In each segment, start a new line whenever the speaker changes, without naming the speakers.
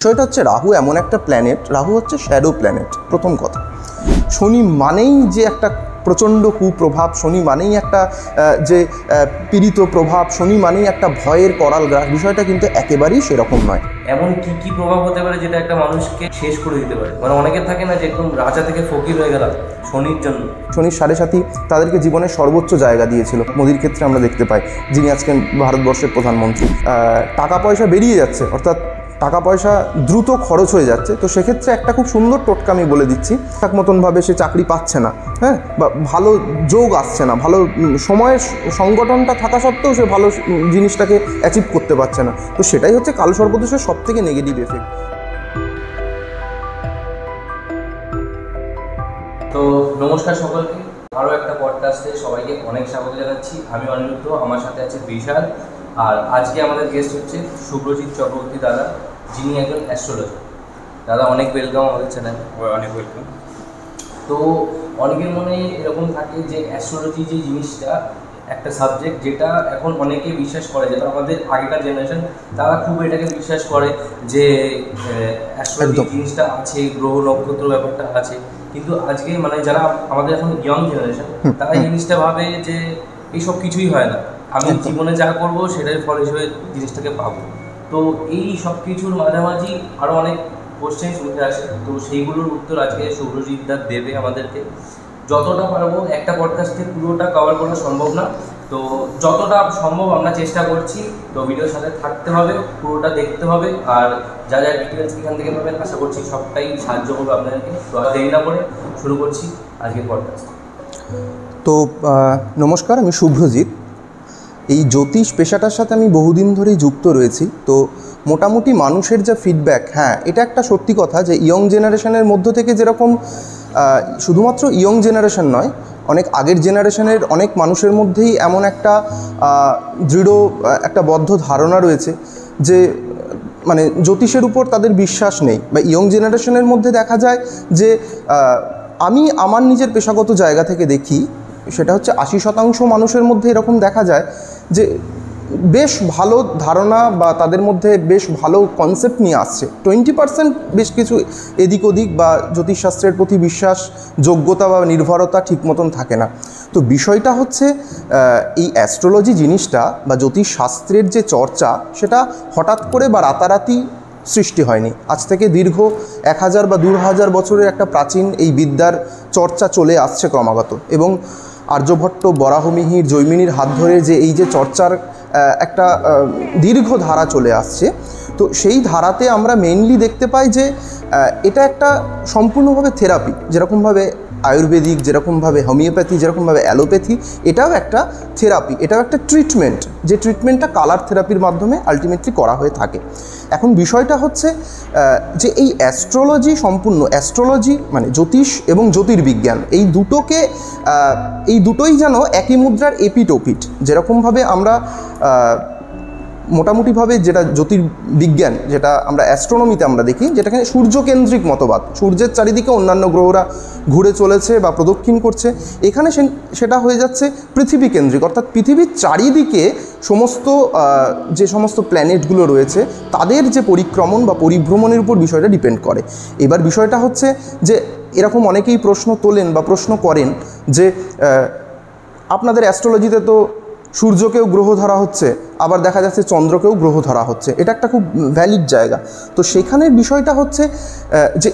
বিষয়টা হচ্ছে রাহু এমন একটা প্ল্যানেট, রাহু হচ্ছে শ্যাডো প্ল্যানেট। প্রথম কথা, শনি মানেই যে একটা প্রচণ্ড কুপ্রভাব, শনি মানেই একটা যে পীড়িত প্রভাব, শনি মানেই একটা ভয়ের করাল গ্রাস, বিষয়টা কিন্তু একেবারেই সেরকম নয়।
এমন কি কি প্রভাব হতে পারে যেটা একটা মানুষকে শেষ করে দিতে পারে? মানে অনেকের থাকে না যে একদম রাজা থেকে ফকির হয়ে গেলাম শনির জন্য।
শনির সাড়ে সাথী তাদেরকে জীবনের সর্বোচ্চ জায়গা দিয়েছিল। মোদির ক্ষেত্রে আমরা দেখতে পাই, যিনি আজকে ভারতবর্ষের প্রধানমন্ত্রী। টাকা পয়সা বেরিয়ে যাচ্ছে, অর্থাৎ টাকা পয়সা দ্রুত খরচ হয়ে যাচ্ছে। তো সেক্ষেত্রে একটা খুব সুন্দর টোটকা আমি বলে দিচ্ছি, ঠিক মতনভাবে সে চাকরি পাচ্ছে না, হ্যাঁ, বা ভালো যোগ আসছে না, ভালো সময়ের সংগঠনটা থাকা সত্ত্বেও সে ভালো জিনিসটাকে অ্যাচিভ করতে পারছে না। তো সেটাই হচ্ছে কালসর্পদোষের সব থেকে নেগেটিভ এফেক্ট।
তো নমস্কার সকলকে, আরও একটা পডকাস্টে সবাইকে অনেক স্বাগত জানাচ্ছি। আমি অনিরুদ্ধ, আমার সাথে আছে বিশাল, আর আজকে আমাদের গেস্ট হচ্ছে শুভ্রজিৎ চক্রবর্তী দাদা, যিনি একজন অ্যাস্ট্রোলজার। দাদা অনেক ওয়েলকাম আমাদের চ্যানেলে।
অনেক ওয়েলকাম।
তো অনেকের মনে এরকম থাকে যে অ্যাস্ট্রোলজি যে জিনিসটা একটা সাবজেক্ট, যেটা এখন অনেকে বিশ্বাস করে, যেটা আমাদের আগেকার জেনারেশন তারা খুব এটাকে বিশ্বাস করে যে অ্যাস্ট্রোলজি জিনিসটা আছে, গ্রহ নক্ষত্র ব্যাপারটা আছে। কিন্তু আজকে মানে যারা আমাদের এখন ইয়ং জেনারেশন, তারা এই জিনিসটা ভাবে যে এইসব কিছুই হয় না, আমি জীবনে যা করবো সেটাই ফল হিসেবে জিনিসটাকে পাবো। তো এই সব কিছুর মাঝামাঝি আরও অনেক কোশ্চেন উঠে আসে, তো সেইগুলোর উত্তর আজকে শুভ্রজিৎ দা দেবে আমাদেরকে। যতটা পারবো, একটা পডকাস্টে পুরোটা কভার করা সম্ভব না, তো যতটা সম্ভব আমরা চেষ্টা করছি। তো ভিডিওর সাথে থাকতে হবে, পুরোটা দেখতে হবে, আর যা যা ডিটেলস এখান থেকে পাবেন আশা করছি সবটাই সাহায্য করবে আপনাদেরকে। তো আর দেরি না করে শুরু করছি আজকের পডকাস্ট।
তো নমস্কার, আমি শুভ্রজিৎ। এই জ্যোতিষ পেশাটার সাথে আমি বহুদিন ধরেই যুক্ত রয়েছি। তো মোটামুটি মানুষের যা ফিডব্যাক, হ্যাঁ, এটা একটা সত্যি কথা যে ইয়ং জেনারেশনের মধ্য থেকে যেরকম, শুধুমাত্র ইয়ং জেনারেশন নয়, অনেক আগের জেনারেশনের অনেক মানুষের মধ্যেই এমন একটা দৃঢ় একটা বদ্ধ ধারণা রয়েছে যে মানে জ্যোতিষের উপর তাদের বিশ্বাস নেই। বা ইয়ং জেনারেশনের মধ্যে দেখা যায় যে আমি আমার নিজের পেশাগত জায়গা থেকে দেখি, সেটা হচ্ছে 80% মানুষের মধ্যে এরকম দেখা যায় যে বেশ ভালো ধারণা বা তাদের মধ্যে বেশ ভালো কনসেপ্ট নিয়ে আসছে। 20% বেশ কিছু এদিক ওদিক বা জ্যোতিষশাস্ত্রের প্রতি বিশ্বাস, যোগ্যতা বা নির্ভরতা ঠিক মতন থাকে না। তো বিষয়টা হচ্ছে এই অ্যাস্ট্রোলজি জিনিসটা বা জ্যোতিষশাস্ত্রের যে চর্চা, সেটা হঠাৎ করে বা রাতারাতি সৃষ্টি হয়নি। আজ থেকে দীর্ঘ 1000 বা 2000 বছরের একটা প্রাচীন এই বিদ্যার চর্চা চলে আসছে ক্রমাগত। এবং আর্যভট্ট, বরাহমিহির, জৈমিনীর হাত ধরে যে এই যে চর্চার একটা দীর্ঘ ধারা চলে আসছে, তো সেই ধারাতে আমরা মেইনলি দেখতে পাই যে এটা একটা সম্পূর্ণভাবে থেরাপি। যেরকমভাবে আয়ুর্বেদিক, যেরকমভাবে হোমিওপ্যাথি, যেরকমভাবে অ্যালোপ্যাথি, এটাও একটা থেরাপি, এটাও একটা ট্রিটমেন্ট, যে ট্রিটমেন্টটা কালার থেরাপির মাধ্যমে আলটিমেটলি করা হয়ে থাকে। এখন বিষয়টা হচ্ছে যে এই অ্যাস্ট্রোলজি, সম্পূর্ণ অ্যাস্ট্রোলজি মানে জ্যোতিষ এবং জ্যোতির্বিজ্ঞান, এই দুটোই যেন একই মুদ্রার এপিট ওপিট। যেরকমভাবে আমরা মোটামুটিভাবে যেটা জ্যোতির্বিজ্ঞান, যেটা আমরা অ্যাস্ট্রোনমিতে আমরা দেখি, যেটাকে সূর্যকেন্দ্রিক মতবাদ, সূর্যের চারিদিকে অন্যান্য গ্রহরা ঘুরে চলেছে বা প্রদক্ষিণ করছে, এখানে সেটা হয়ে যাচ্ছে পৃথিবী কেন্দ্রিক, অর্থাৎ পৃথিবীর চারিদিকে যে সমস্ত প্ল্যানেটগুলো রয়েছে তাদের যে পরিক্রমণ বা পরিভ্রমণের উপর বিষয়টা ডিপেন্ড করে। এবার বিষয়টা হচ্ছে যে এরকম অনেকেই প্রশ্ন তোলেন বা প্রশ্ন করেন যে আপনাদের অ্যাস্ট্রোলজিতে তো সূর্যকেও গ্রহ ধরা হচ্ছে, আবার দেখা যাচ্ছে চন্দ্রকেও গ্রহ ধরা হচ্ছে। এটা একটা খুব ভ্যালিড জায়গা। তো সেখানের বিষয়টা হচ্ছে যে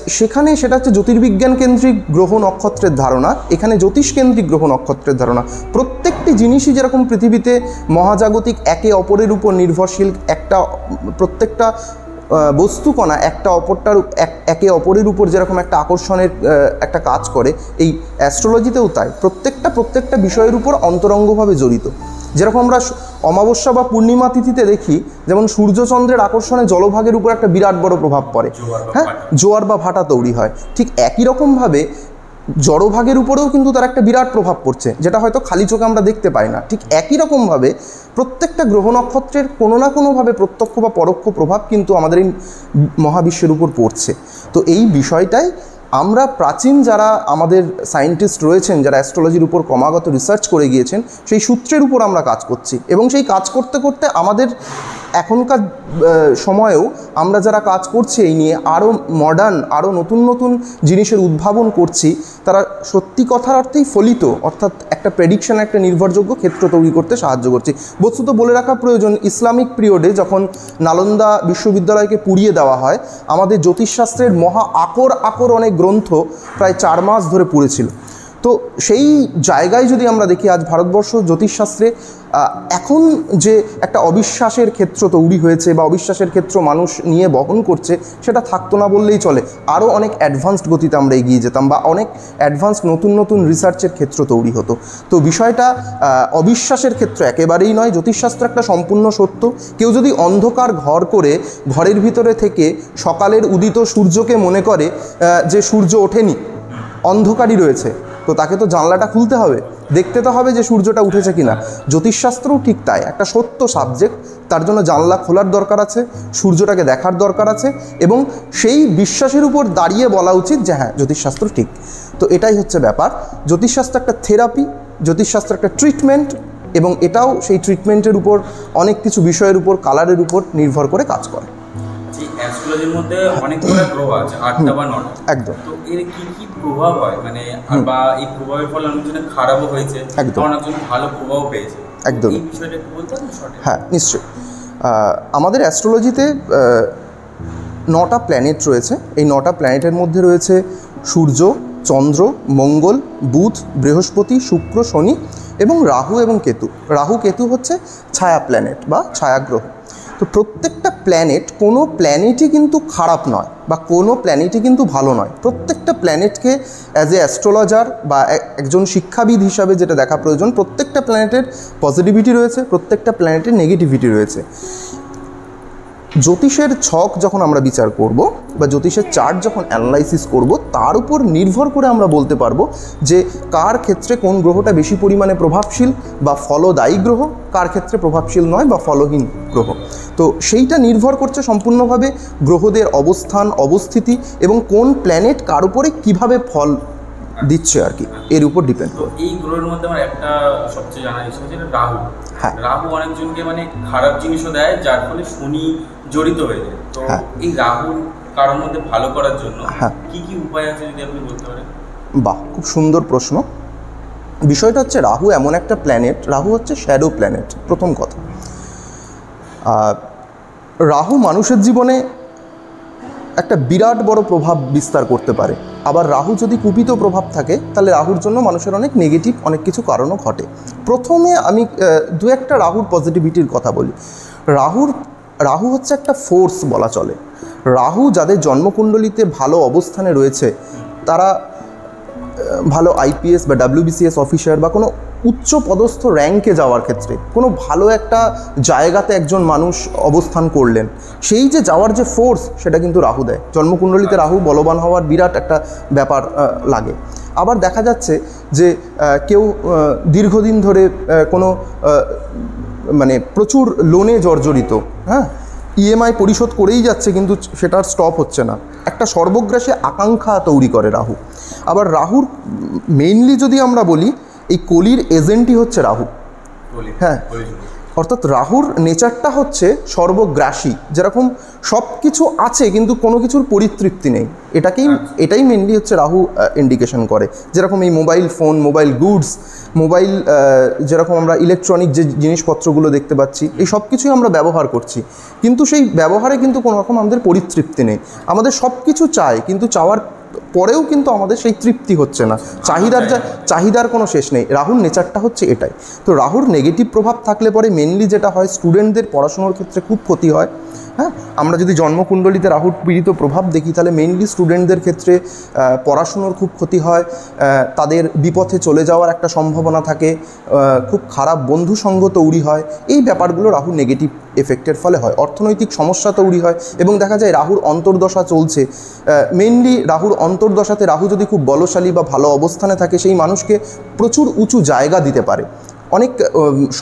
সেটা হচ্ছে জ্যোতির্বিজ্ঞান কেন্দ্রিক গ্রহ নক্ষত্রের ধারণা, এখানে জ্যোতিষ কেন্দ্রিক গ্রহ নক্ষত্রের ধারণা। প্রত্যেকটি জিনিসই যেরকম পৃথিবীতে মহাজাগতিক, একে অপরের উপর নির্ভরশীল, প্রত্যেকটা বস্তুকণা একে অপরের উপর যেরকম একটা আকর্ষণের একটা কাজ করে, এই অ্যাস্ট্রোলজিতেও তাই। প্রত্যেকটা বিষয়ের উপর অন্তরঙ্গভাবে জড়িত। যেরকম আমরা অমাবস্যা বা পূর্ণিমা তিথিতে দেখি, যেমন সূর্যচন্দ্রের আকর্ষণে জলভাগের উপর একটা বিরাট বড় প্রভাব পড়ে, হ্যাঁ, জোয়ার বা ভাটা তৈরি হয়। ঠিক একই রকমভাবে জড়ভাগের উপরেও কিন্তু তার একটা বিরাট প্রভাব পড়ছে, যেটা হয়তো খালি চোখে আমরা দেখতে পাই না। ঠিক একই রকমভাবে প্রত্যেকটা গ্রহ নক্ষত্রের কোনো না কোনোভাবে প্রত্যক্ষ বা পরোক্ষ প্রভাব কিন্তু আমাদের এই মহাবিশ্বের উপর পড়ছে। তো এই বিষয়টাই আমরা প্রাচীন যারা আমাদের সায়েন্টিস্ট রয়েছেন, যারা অ্যাস্ট্রোলজির উপর ক্রমাগত রিসার্চ করে গিয়েছেন, সেই সূত্রের উপর আমরা কাজ করছি। এবং সেই কাজ করতে করতে আমাদের এখনকার সময়েও আমরা যারা কাজ করছি এই নিয়ে আরও মডার্ন, আরও নতুন নতুন জিনিসের উদ্ভাবন করছি, তারা সত্যি কথার অর্থেই ফলিত, অর্থাৎ একটা প্রেডিকশন, একটা নির্ভরযোগ্য ক্ষেত্র তৈরি করতে সাহায্য করছি। বস্তুত বলে রাখা প্রয়োজন, ইসলামিক পিরিয়ডে যখন নালন্দা বিশ্ববিদ্যালয়কে পুড়িয়ে দেওয়া হয়, আমাদের জ্যোতিষশাস্ত্রের মহা আকর অনেক গ্রন্থ প্রায় 4 মাস ধরে পুড়েছিল। তো সেই জায়গায় যদি আমরা দেখি, আজ ভারতবর্ষ জ্যোতিষশাস্ত্রে এখন যে একটা অবিশ্বাসের ক্ষেত্র তৈরি হয়েছে বা অবিশ্বাসের ক্ষেত্র মানুষ নিয়ে বহন করছে, সেটা থাকতো না বললেই চলে। আরও অনেক অ্যাডভান্সড গতিতে আমরা এগিয়ে যেতাম বা অনেক অ্যাডভান্সড নতুন নতুন রিসার্চের ক্ষেত্র তৈরি হতো। তো বিষয়টা অবিশ্বাসের ক্ষেত্র একেবারেই নয়, জ্যোতিষশাস্ত্র একটা সম্পূর্ণ সত্য। কেউ যদি অন্ধকার ঘর করে ঘরের ভিতরে থেকে সকালের উদিত সূর্যকে মনে করে যে সূর্য ওঠেনি, অন্ধকারই রয়েছে, তো তাকে তো জানলাটা খুলতে হবে, দেখতে তো হবে যে সূর্যটা উঠেছে কিনা। জ্যোতিষশাস্ত্রও ঠিক তাই, একটা সত্য সাবজেক্ট, তার জন্য জানলা খোলার দরকার আছে, সূর্যটাকে দেখার দরকার আছে, এবং সেই বিশ্বাসের উপর দাঁড়িয়ে বলা উচিত যে হ্যাঁ জ্যোতিষশাস্ত্র ঠিক। তো এটাই হচ্ছে ব্যাপার। জ্যোতিষশাস্ত্র একটা থেরাপি, জ্যোতিষশাস্ত্র একটা ট্রিটমেন্ট, এবং এটাও সেই ট্রিটমেন্টের উপর অনেক কিছু বিষয়ের উপর, কালারের উপর নির্ভর করে কাজ করে।
অ্যাস্ট্রোলজির মধ্যে অনেকগুলো গ্রহ আছে, 8টা বা 9টা,
একদম।
তো এর কি কি প্রভাব হয়, মানে বা এই প্রভাবের ফলে অনেকজনের খারাপও হয়েছে, অনেকজন ভালো প্রভাব পেয়েছে, একদম। এই বিষয়টা একটু বলতে পারেন?
হ্যাঁ, নিশ্চয়ই। আমাদের অ্যাস্ট্রোলজিতে 9টা প্ল্যানেট রয়েছে। এই 9টা প্ল্যানেটের মধ্যে রয়েছে সূর্য, চন্দ্র, মঙ্গল, বুধ, বৃহস্পতি, শুক্র, শনি এবং রাহু এবং কেতু। রাহু কেতু হচ্ছে ছায়া প্ল্যানেট বা ছায়াগ্রহ। তো প্রত্যেকটা প্ল্যানেট, কোনো প্ল্যানেটই কিন্তু খারাপ নয় বা কোনো প্ল্যানেটই কিন্তু ভালো নয়। প্রত্যেকটা প্ল্যানেটকে অ্যাজ এ অ্যাস্ট্রোলজার বা একজন শিক্ষাবিদ হিসাবে যেটা দেখা প্রয়োজন, প্রত্যেকটা প্ল্যানেটের পজিটিভিটি রয়েছে, প্রত্যেকটা প্ল্যানেটের নেগেটিভিটি রয়েছে। জ্যোতিষের ছক যখন আমরা বিচার করব বা জ্যোতিষের চার্ট যখন অ্যানালাইসিস করব, তার উপর নির্ভর করে আমরা বলতে পারবো যে কার ক্ষেত্রে কোন গ্রহটা বেশি পরিমাণে প্রভাবশীল বা ফলদায়ী গ্রহ, কার ক্ষেত্রে প্রভাবশীল নয় বা ফলহীন গ্রহ। তো সেইটা নির্ভর করছে সম্পূর্ণভাবে গ্রহদের অবস্থান, অবস্থিতি এবং কোন প্ল্যানেট কার উপরে কীভাবে ফল দিচ্ছে আর কি, এর উপর ডিপেন্ড করে।
এই গ্রহের মধ্যে আমার একটা সবচেয়ে জানার ইচ্ছা হচ্ছে রাহু। হ্যাঁ, রাহু অনেকজনকে মানে খারাপ জিনিসও দেয়, যার ফলে শনি জড়িত হয়ে যায়। তো এই রাহুর কারোর মধ্যে ভালো করার জন্য কি কি উপায় আছে যদি আপনি বলতে পারেন?
বাহ, খুব সুন্দর প্রশ্ন। বিষয়টা হচ্ছে রাহু এমন একটা প্ল্যানেট, রাহু হচ্ছে শ্যাডো প্ল্যানেট। প্রথম কথা, রাহু মানুষের জীবনে একটা বিরাট বড় প্রভাব বিস্তার করতে পারে। আবার রাহু যদি কুপিত প্রভাব থাকে, তাহলে রাহুর জন্য মানুষের অনেক নেগেটিভ অনেক কিছু কারণও ঘটে। প্রথমে আমি দু একটা রাহুর পজিটিভিটির কথা বলি। রাহু হচ্ছে একটা ফোর্স বলা চলে। রাহু যাদের জন্মকুণ্ডলিতে ভালো অবস্থানে রয়েছে, তারা ভালো আইপিএস বা ডাব্লিউবিসিএস অফিসার বা কোনো উচ্চ পদস্থ র্যাঙ্কে যাওয়ার ক্ষেত্রে, কোনো ভালো একটা জায়গাতে একজন মানুষ অবস্থান করলেন, সেই যে যাওয়ার যে ফোর্স, সেটা কিন্তু রাহু দেয়। জন্মকুণ্ডলিতে রাহু বলবান হওয়ার বিরাট একটা ব্যাপার লাগে। আবার দেখা যাচ্ছে যে কেউ দীর্ঘদিন ধরে কোনো মানে প্রচুর লোনে জর্জরিত, হ্যাঁ, ইএমআই পরিশোধ করেই যাচ্ছে, কিন্তু সেটার স্টপ হচ্ছে না, একটা সর্বগ্রাসী আকাঙ্ক্ষা তৈরি করে রাহু। আবার রাহুর মেইনলি যদি আমরা বলি, এই কলির এজেন্টই হচ্ছে রাহু। হ্যাঁ, অর্থাৎ রাহুর নেচারটা হচ্ছে সর্বগ্রাসী, যেরকম সব কিছু আছে কিন্তু কোনো কিছুর পরিতৃপ্তি নেই, এটাই মেনলি হচ্ছে রাহু ইন্ডিকেশন করে। যেরকম এই mobile phone, mobile goods, mobile, যেরকম আমরা ইলেকট্রনিক যে জিনিসপত্রগুলো দেখতে পাচ্ছি, এই সব কিছুই আমরা ব্যবহার করছি, কিন্তু সেই ব্যবহারে কিন্তু কোনো রকম আমাদের পরিতৃপ্তি নেই। আমাদের সব কিছু চাই, কিন্তু চাওয়ার পরেও কিন্তু আমাদের সেই তৃপ্তি হচ্ছে না, চাহিদার কোনো শেষ নেই। রাহুর নেচারটা হচ্ছে এটাই। তো রাহুর নেগেটিভ প্রভাব থাকলে পরে মেনলি যেটা হয়, স্টুডেন্টদের পড়াশোনার ক্ষেত্রে খুব ক্ষতি হয়। হ্যাঁ, আমরা যদি জন্মকুণ্ডলিতে রাহুর পীড়িত প্রভাব দেখি, তাহলে মেইনলি স্টুডেন্টদের ক্ষেত্রে পড়াশুনোর খুব ক্ষতি হয়, তাদের বিপথে চলে যাওয়ার একটা সম্ভাবনা থাকে, খুব খারাপ বন্ধু সঙ্গ তৈরি হয়। এই ব্যাপারগুলো রাহুর নেগেটিভ এফেক্টের ফলে হয়। অর্থনৈতিক সমস্যা তৈরি হয়, এবং দেখা যায় রাহুর অন্তর্দশা চলছে। মেইনলি রাহুর অন্তর্দশাতে রাহু যদি খুব বলশালী বা ভালো অবস্থানে থাকে, সেই মানুষকে প্রচুর উঁচু জায়গা দিতে পারে, অনেক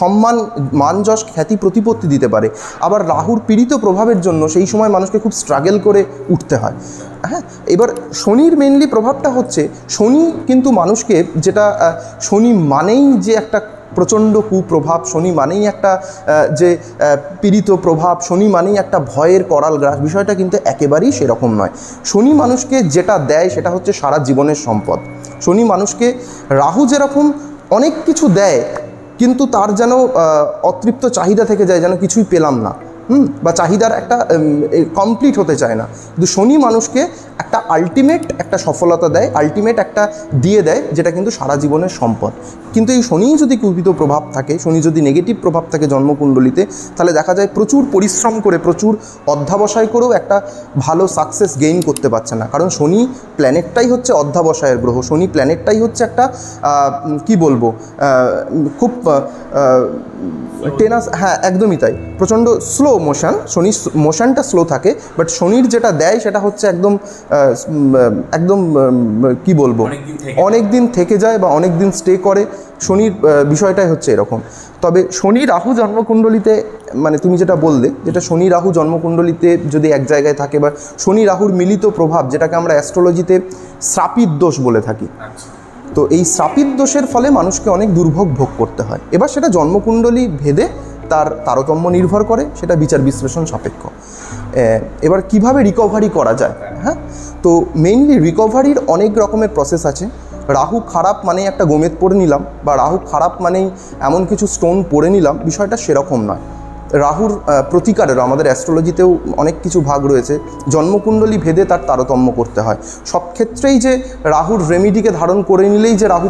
সম্মান, মান, যশ, খ্যাতি, প্রতিপত্তি দিতে পারে। আবার রাহুর পীড়িত প্রভাবের জন্য সেই সময় মানুষকে খুব স্ট্রাগল করে উঠতে হয়। হ্যাঁ, এবার শনির মেনলি প্রভাবটা হচ্ছে, শনি কিন্তু মানুষকে, যেটা শনি মানেই যে একটা প্রচণ্ড কুপ্রভাব, শনি মানেই একটা যে পীড়িত প্রভাব, শনি মানেই একটা ভয়ের করাল গ্রাস, বিষয়টা কিন্তু একেবারেই সেরকম নয়। শনি মানুষকে যেটা দেয় সেটা হচ্ছে সারা জীবনের সম্পদ। শনি মানুষকে, রাহু যেরকম অনেক কিছু দেয় কিন্তু তার যেন অতৃপ্ত চাহিদা থেকে যায়, যেন কিছুই পেলাম না, বা চাহিদার একটা কমপ্লিট হতে চায় না। কিন্তু শনি মানুষকে একটা আলটিমেট একটা সফলতা দেয়, আলটিমেট একটা দিয়ে দেয়, যেটা কিন্তু সারা জীবনের সম্পদ। কিন্তু এই শনি যদি কুপিত প্রভাব থাকে, শনি যদি নেগেটিভ প্রভাব থাকে জন্মকুণ্ডলিতে, তাহলে দেখা যায় প্রচুর পরিশ্রম করে, প্রচুর অধ্যাবসায় করেও একটা ভালো সাকসেস গেইন করতে পারছে না। কারণ শনি প্ল্যানেটটাই হচ্ছে অধ্যাবসায়ের গ্রহ, শনি প্ল্যানেটটাই হচ্ছে একটা কি বলবো, খুব টেনাস, হ্যাঁ একদমই তাই, প্রচণ্ড স্লো মোশন, শনির মোশনটা স্লো থাকে, বাট শনির যেটা দেয় সেটা হচ্ছে একদম একদম কি বলবো, অনেক দিন থেকে যায় বা অনেক দিন স্টে করে। শনির বিষয়টাই হচ্ছে এরকম। তবে শনি রাহু জন্মকুণ্ডলিতে, মানে তুমি যেটা বললে, যেটা শনি রাহু জন্মকুণ্ডলিতে যদি এক জায়গায় থাকে, বা শনি রাহুর মিলিত প্রভাব, যেটাকে আমরা অ্যাস্ট্রোলজিতে শ্রাপিত দোষ বলে থাকি, তো এই শ্রাপিত দোষের ফলে মানুষকে অনেক দুর্ভোগ ভোগ করতে হয়। এবার সেটা জন্মকুণ্ডলী ভেদে তার তারতম্য নির্ভর করে, সেটা বিচার বিশ্লেষণ সাপেক্ষ। এবার কিভাবে রিকভারি করা যায়, হ্যাঁ, তো মেইনলি রিকভারির অনেক রকমের প্রসেস আছে। রাহু খারাপ মানেই একটা গোমেদ পরে নিলাম, বা রাহু খারাপ মানেই এমন কিছু স্টোন পরে নিলাম, বিষয়টা সেরকম নয়। রাহুর প্রতিকারেরও আমাদের অ্যাস্ট্রোলজিতেও অনেক কিছু ভাগ রয়েছে, জন্মকুণ্ডলী ভেদে তার তারতম্য করতে হয়। সব ক্ষেত্রেই যে রাহুর রেমিডিকে ধারণ করে নিলেই যে রাহু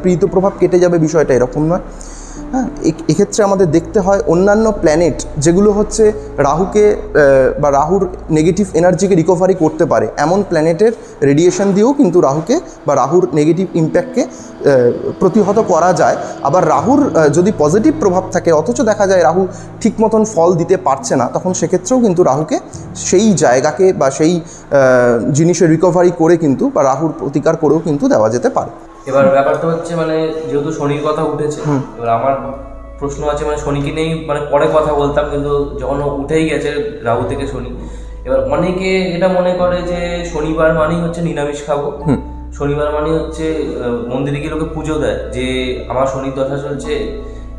পীড়িত প্রভাব কেটে যাবে, বিষয়টা এরকম নয়। হ্যাঁ, এক্ষেত্রে আমাদের দেখতে হয় অন্যান্য প্ল্যানেট যেগুলো হচ্ছে রাহুকে বা রাহুর নেগেটিভ এনার্জিকে রিকভারি করতে পারে, এমন প্ল্যানেটের রেডিয়েশন দিয়েও কিন্তু রাহুকে বা রাহুর নেগেটিভ ইম্প্যাক্টকে প্রতিহত করা যায়। আবার রাহুর যদি পজিটিভ প্রভাব থাকে অথচ দেখা যায় রাহু ঠিক মতন ফল দিতে পারছে না, তখন সেক্ষেত্রেও কিন্তু রাহুকে সেই জায়গাকে বা সেই জিনিসের রিকভারি করে কিন্তু, বা রাহুর প্রতিকার করেও কিন্তু দেওয়া যেতে পারে।
এবার ব্যাপারটা হচ্ছে, মানে যেহেতু শনির কথা উঠেছে, এবার আমার প্রশ্ন আছে, মানে শনিকে নেই, মানে পরে কথা বলতাম, কিন্তু যখন উঠেই গেছে রাহু থেকে শনি, এবার অনেকে এটা মনে করে যে শনিবার মানেই হচ্ছে নিরামিষ খাবো, শনিবার মানে হচ্ছে মন্দিরে গিয়ে লোকে পুজো দেয়, যে আমার শনির দশা চলছে।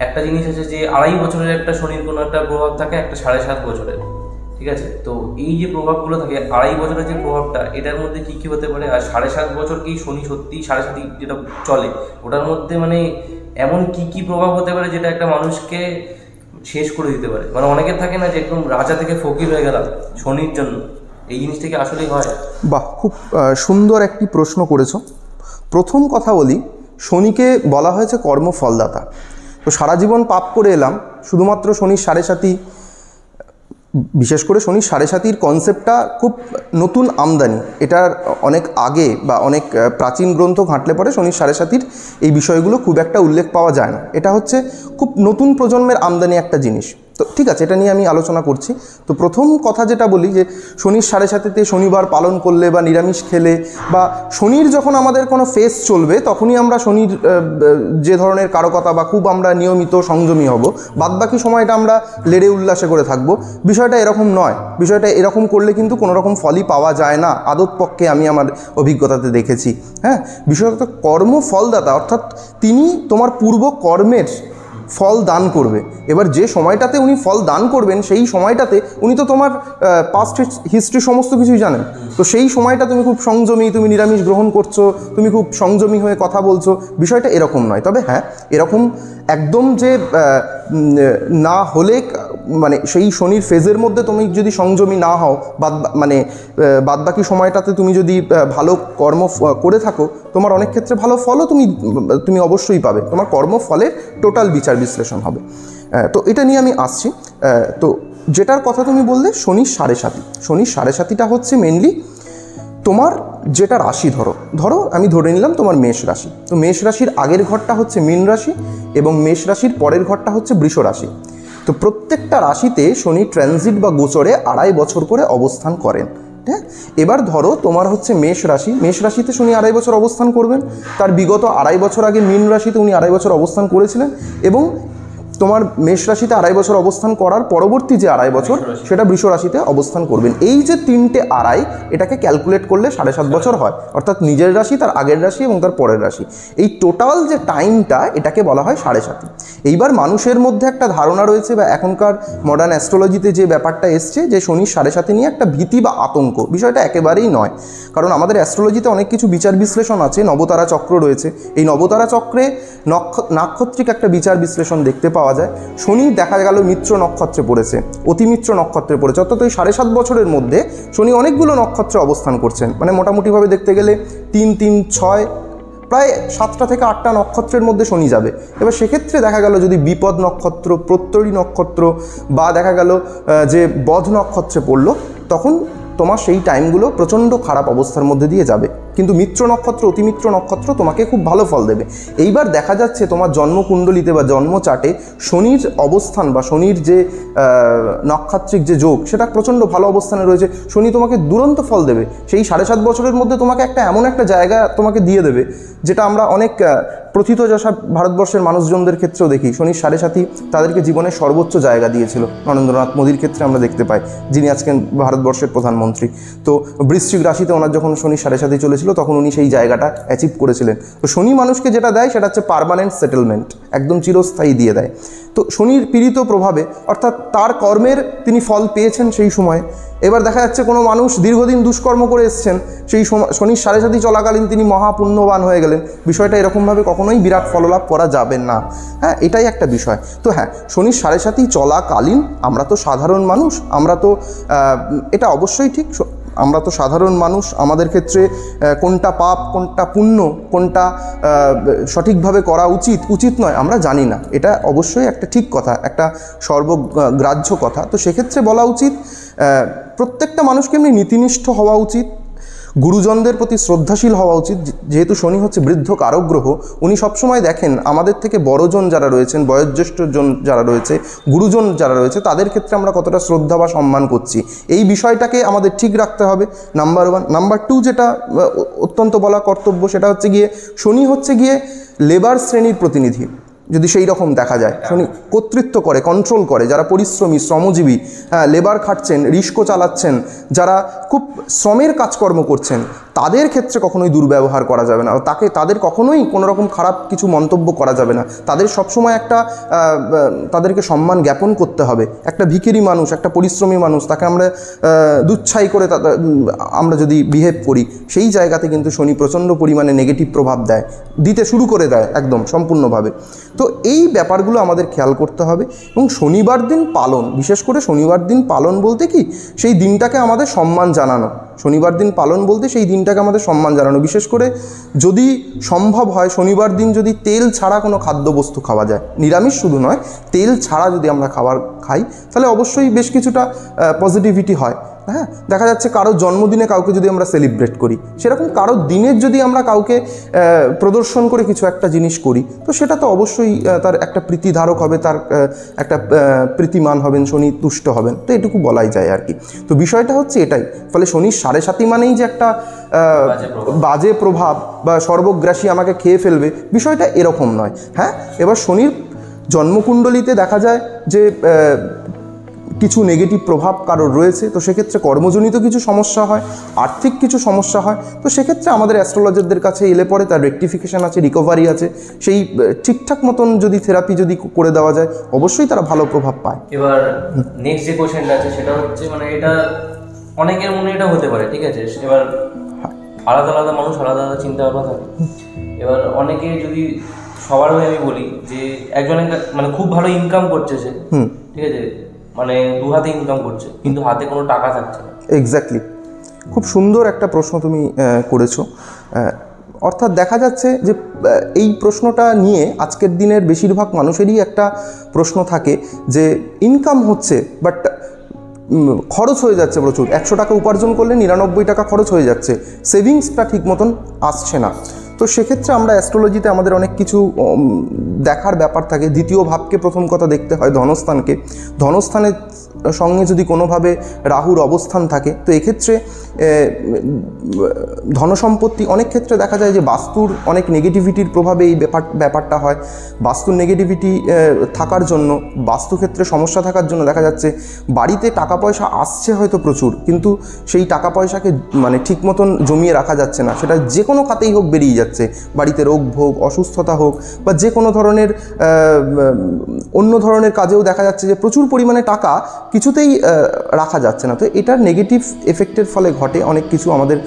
একটা জিনিস আছে যে 2.5 বছরের একটা শনির কোনো একটা প্রভাব থাকে, একটা 7.5 বছরের, ঠিক আছে? তো এই যে প্রভাবগুলো থাকে, 2.5 বছরের যে প্রভাবটা, এটার মধ্যে কি কি হতে পারে? আর 7.5 বছর কি শনি সত্যি 7.5 যেটা চলে, ওটার মধ্যে মানে এমন কি কি প্রভাব হতে পারে যেটা একটা মানুষকে শেষ করে দিতে পারে? মানে অনেকের থাকে না যে একদম রাজা থেকে ফকির হয়ে গেলাম শনির জন্য, এই জিনিসটা কি আসলেই হয়?
বাহ, খুব সুন্দর একটি প্রশ্ন করেছো। প্রথম কথা বলি, শনিকে বলা হয়েছে কর্মফলদাতা। তো সারা জীবন পাপ করে এলাম, শুধুমাত্র শনির 7.5, বিশেষ করে শনির 7.5 কনসেপ্টটা খুব নতুন আমদানি। এটার অনেক আগে বা অনেক প্রাচীন গ্রন্থ ঘাঁটলে পরে শনির 7.5 এই বিষয়গুলো খুব একটা উল্লেখ পাওয়া যায় না। এটা হচ্ছে খুব নতুন প্রজন্মের আমদানি একটা জিনিস। তো ঠিক আছে, এটা নিয়ে আমি আলোচনা করছি। তো প্রথম কথা যেটা বলি, যে শনির 7.5-তে শনিবার পালন করলে বা নিরামিষ খেলে, বা শনির যখন আমাদের কোনো ফেস চলবে তখনই আমরা শনির যে ধরনের কারকতা বা খুব আমরা নিয়মিত সংযমী হব, বাদবাকি সময়টা আমরা লেড়ে উল্লাসে করে থাকবো, বিষয়টা এরকম নয়। বিষয়টা এরকম করলে কিন্তু কোনো রকম ফলই পাওয়া যায় না, আদত পক্ষে আমি আমার অভিজ্ঞতাতে দেখেছি। হ্যাঁ, বিষয়টা কর্মফলদাতা, অর্থাৎ তিনি তোমার পূর্ব কর্মের ফল দান করবে। এবার যে সময়টাতে উনি ফল দান করবেন, সেই সময়টাতে উনি তো তোমার পাস্ট হিস্ট্রি সমস্ত কিছুই জানেন। তো সেই সময়টা তুমি খুব সংযমী, তুমি নিরামিষ গ্রহণ করছো, তুমি খুব সংযমী হয়ে কথা বলছো, বিষয়টা এরকম নয়। তবে হ্যাঁ, এরকম একদম যে না হলে, মানে সেই শনির ফেজের মধ্যে তুমি যদি সংযমী না হও, বাদবাকি সময়টাতে তুমি যদি ভালো কর্ম করে থাকো, তোমার অনেক ক্ষেত্রে ভালো ফলও তুমি অবশ্যই পাবে। তোমার কর্মফলের টোটাল বিচার বিশ্লেষণ হবে। তো এটা নিয়ে আমি আসছি। তো যেটার কথা তুমি বললে শনির 7.5, শনির 7.5টা হচ্ছে মেনলি তোমার যেটা রাশি, ধরো আমি ধরে নিলাম তোমার মেষ রাশি। তো মেষ রাশির আগের ঘরটা হচ্ছে মীন রাশি এবং মেষ রাশির পরের ঘরটা হচ্ছে বৃষ রাশি। তো প্রত্যেকটা রাশিতে শনি ট্রানজিট বা গোচরে 2.5 বছর করে অবস্থান করেন। হ্যাঁ, এবার ধরো তোমার হচ্ছে মেষ রাশি, মেষ রাশিতে শনি 2.5 বছর অবস্থান করবেন। তার বিগত 2.5 বছর আগে মীন রাশিতে উনি 2.5 বছর অবস্থান করেছিলেন, এবং তোমার মেষ রাশিতে 2.5 বছর অবস্থান করার পরবর্তী যে 2.5 বছর সেটা বৃষ রাশিতে অবস্থান করবেন। এই যে 3টে 2.5 এটাকে ক্যালকুলেট করলে 7.5 বছর হয়, অর্থাৎ নিজের রাশি, তার আগের রাশি এবং তার পরের রাশি, এই টোটাল যে টাইমটা এটাকে বলা হয় 7.5। এইবার মানুষের মধ্যে একটা ধারণা রয়েছে, বা এখনকার মডার্ন অ্যাস্ট্রোলজিতে যে ব্যাপারটা এসছে যে শনির 7.5 নিয়ে একটা ভীতি বা আতঙ্ক, বিষয়টা একেবারেই নয়। কারণ আমাদের অ্যাস্ট্রোলজিতে অনেক কিছু বিচার বিশ্লেষণ আছে, নবতারা চক্র রয়েছে, এই নবতারা চক্রে নাক্ষত্রিক একটা বিচার বিশ্লেষণ দেখতে পাওয়া যায়। শনি দেখা গেল মিত্র নক্ষত্রে পড়েছে, অতিমিত্র নক্ষত্রে পড়েছে, অর্থাৎ ওই 7.5 বছরের মধ্যে শনি অনেকগুলো নক্ষত্রে অবস্থান করছেন, মানে মোটামুটিভাবে দেখতে গেলে 3, 3, 6 প্রায় 7টা থেকে 8টা নক্ষত্রের মধ্যে শনি যাবে। এবার সেক্ষেত্রে দেখা গেল যদি বিপদ নক্ষত্র, প্রত্যয়ী নক্ষত্র বা দেখা গেল যে বধ নক্ষত্রে পড়লো, তখন তোমার সেই টাইমগুলো প্রচণ্ড খারাপ অবস্থার মধ্যে দিয়ে যাবে। কিন্তু মিত্র নক্ষত্র, অতিমিত্র নক্ষত্র তোমাকে খুব ভালো ফল দেবে। এইবার দেখা যাচ্ছে তোমার জন্মকুণ্ডলিতে বা জন্ম চার্টে শনির অবস্থান বা শনির যে নক্ষত্রিক যে যোগ সেটা প্রচণ্ড ভালো অবস্থানে রয়েছে। শনি তোমাকে দুরন্ত ফল দেবে, সেই 7.5 বছরের মধ্যে তোমাকে এমন একটা জায়গা তোমাকে দিয়ে দেবে, যেটা আমরা অনেক প্রথিতযশা ভারতবর্ষের মানুষজনদের ক্ষেত্রেও দেখি। শনির 7.5 তাদেরকে জীবনের সর্বোচ্চ জায়গা দিয়েছিল। নরেন্দ্রনাথ মোদীর ক্ষেত্রে আমরা দেখতে পাই, যিনি আজকে ভারতবর্ষের প্রধানমন্ত্রী। তো বৃশ্চিক রাশিতে ওনার যখন শনির 7.5 চলেছিল তখন উনি সেই জায়গাটা অ্যাচিভ করেছিলেন। তো শনি মানুষকে যেটা দেয় সেটা হচ্ছে পার্মানেন্ট সেটেলমেন্ট, একদম চিরস্থায়ী দিয়ে দেয়। তো শনির পীড়িত প্রভাবে, অর্থাৎ তার কর্মের তিনি ফল পেয়েছেন সেই সময়ে। এবার দেখা যাচ্ছে কোনো মানুষ দীর্ঘদিন দুষ্কর্ম করে এসছেন, সেই শনির 7.5 চলাকালীন তিনি মহাপুণ্যবান হয়ে গেলেন। বিষয়টা এরকমভাবে কখনোই বিরাট ফললাভ করা যাবে না। হ্যাঁ, এটাই একটা বিষয়। তো হ্যাঁ, শনির 7.5 চলাকালীন আমরা তো সাধারণ মানুষ, আমরা তো এটা অবশ্যই ঠিক, আমরা তো সাধারণ মানুষ, আমাদের ক্ষেত্রে কোনটা পাপ, কোনটা পুণ্য, কোনটা সঠিকভাবে করা উচিত নয় আমরা জানি না। এটা অবশ্যই একটা ঠিক কথা, একটা সর্বগ্রাহ্য কথা। তো সেক্ষেত্রে বলা উচিত প্রত্যেকটা মানুষকে এমনি নীতিনিষ্ঠ হওয়া উচিত, গুরুজনদের প্রতি শ্রদ্ধাশীল হওয়া উচিত। যেহেতু শনি হচ্ছে বৃদ্ধ কারক গ্রহ, উনি সবসময় দেখেন আমাদের থেকে বড়জন যারা রয়েছেন, বয়োজ্যেষ্ঠজন যারা রয়েছে, গুরুজন যারা রয়েছে, তাদের ক্ষেত্রে আমরা কতটা শ্রদ্ধা বা সম্মান করছি, এই বিষয়টাকে আমাদের ঠিক রাখতে হবে, নাম্বার 1। নাম্বার 2 যেটা অত্যন্ত বলা কর্তব্য, সেটা হচ্ছে গিয়ে শনি হচ্ছে গিয়ে লেবার শ্রেণীর প্রতিনিধি। যদি সেই রকম দেখা যায়, শনি কর্তৃত্ব করে, কন্ট্রোল করে, যারা পরিশ্রমী, শ্রমজীবী, লেবার খাটছেন, রিস্কো চালাচ্ছেন, যারা খুব শ্রমের কাজকর্ম করছেন, তাদের ক্ষেত্রে কখনোই দুর্ব্যবহার করা যাবে না, তাদের কখনোই কোনো রকম খারাপ কিছু মন্তব্য করা যাবে না। তাদের সবসময় তাদেরকে সম্মান জ্ঞাপন করতে হবে। একটা ভিখিরি মানুষ, একটা পরিশ্রমী মানুষ, তাকে আমরা দুচ্ছাই করে আমরা যদি বিহেভ করি, সেই জায়গাতে কিন্তু শনি প্রচণ্ড পরিমাণে নেগেটিভ প্রভাব দিতে শুরু করে দেয় একদম সম্পূর্ণভাবে। তো এই ব্যাপারগুলো আমাদের খেয়াল করতে হবে। এবং শনিবার দিন পালন, বিশেষ করে শনিবার দিন পালন বলতে কি, সেই দিনটাকে আমাদের সম্মান জানানো। শনিবার দিন পালন বলতে সেই দিনটাকে আমাদের সম্মান জানানো। বিশেষ করে যদি সম্ভব হয় শনিবার দিন যদি তেল ছাড়া কোনো খাদ্যবস্তু খাওয়া যায়, নিরামিষ শুধু নয়, তেল ছাড়া যদি আমরা খাবার খাই, তাহলে অবশ্যই বেশ কিছুটা পজিটিভিটি হয়। হ্যাঁ, দেখা যাচ্ছে কারোর জন্মদিনে কাউকে যদি আমরা সেলিব্রেট করি, সেরকম কারোর দিনের যদি আমরা কাউকে প্রদর্শন করে কিছু একটা জিনিস করি, তো সেটা তো অবশ্যই তার একটা প্রীতিধারক হবে, তার একটা প্রীতিমান হবেন, শনি তুষ্ট হবেন। তো এটুকু বলাই যায় আর কি। তো বিষয়টা হচ্ছে এটাই। ফলে শনির 7.5 মানেই যে একটা বাজে প্রভাব বা সর্বগ্রাসী আমাকে খেয়ে ফেলবে, বিষয়টা এরকম নয়। হ্যাঁ, এবার শনির জন্মকুণ্ডলিতে দেখা যায় যে কিছু নেগেটিভ প্রভাব কারোর রয়েছে, তো সেক্ষেত্রে কর্মজনিত কিছু সমস্যা হয়, আর্থিক কিছু সমস্যা হয়। তো সেক্ষেত্রে আমাদের অ্যাস্ট্রোলজারদের কাছে এলে পরে তার রেকটিফিকেশান আছে, রিকভারি আছে, সেই ঠিকঠাক মতন যদি থেরাপি যদি করে দেওয়া যায়, অবশ্যই তারা ভালো প্রভাব পায়।
এবার নেক্সট যে কোশ্চেনটা আছে সেটা হচ্ছে, মানে এটা অনেকের মনে এটা হতে পারে, ঠিক আছে, এবার আলাদা আলাদা মানুষ আলাদা আলাদা চিন্তা ভাবনা থাকে। এবার অনেকে যদি সবার হয়ে আমি বলি যে একজনের মানে খুব ভালো ইনকাম করছে সে, ঠিক আছে, মানে 2 হাতে ইনকাম করছে, কিন্তু হাতে কোনো টাকা থাকছে না।
এক্স্যাক্টলি, খুব সুন্দর একটা প্রশ্ন তুমি করেছো। অর্থাৎ দেখা যাচ্ছে যে এই প্রশ্নটা নিয়ে আজকের দিনের বেশিরভাগ মানুষেরই একটা প্রশ্ন থাকে যে ইনকাম হচ্ছে বাট খরচ হয়ে যাচ্ছে প্রচুর। 100 টাকা উপার্জন করলে 99 টাকা খরচ হয়ে যাচ্ছে, সেভিংসটা ঠিক মতন আসছে না। তো সেক্ষেত্রে আমরা অ্যাস্ট্রোলজিতে আমাদের অনেক কিছু দেখার ব্যাপার থাকে। দ্বিতীয় ভাবকে প্রথম কথা দেখতে হয়, ধনস্থানকে। ধনস্থানের সঙ্গে যদি কোনোভাবে রাহুর অবস্থান থাকে, তো এক্ষেত্রে ধনসম্পত্তি, অনেক ক্ষেত্রে দেখা যায় যে বাস্তুর অনেক নেগেটিভিটির প্রভাবে এই ব্যাপারটা হয়। বাস্তুর নেগেটিভিটি থাকার জন্য, বাস্তুক্ষেত্রে সমস্যা থাকার জন্য দেখা যাচ্ছে বাড়িতে টাকা পয়সা আসছে হয়তো প্রচুর, কিন্তু সেই টাকা পয়সাকে মানে ঠিক মতন জমিয়ে রাখা যাচ্ছে না, সেটা যে কোনো খাতেই হোক বেরিয়ে যাচ্ছে। বাড়িতে রোগ ভোগ, অসুস্থতা হোক বা যে কোনো ধরনের অন্য ধরনের কাজেও দেখা যাচ্ছে যে প্রচুর পরিমাণে টাকা কিছুতেই রাখা যাচ্ছে না। তো এটার নেগেটিভ এফেক্টের ফলে ঘটে অনেক কিছু আমাদের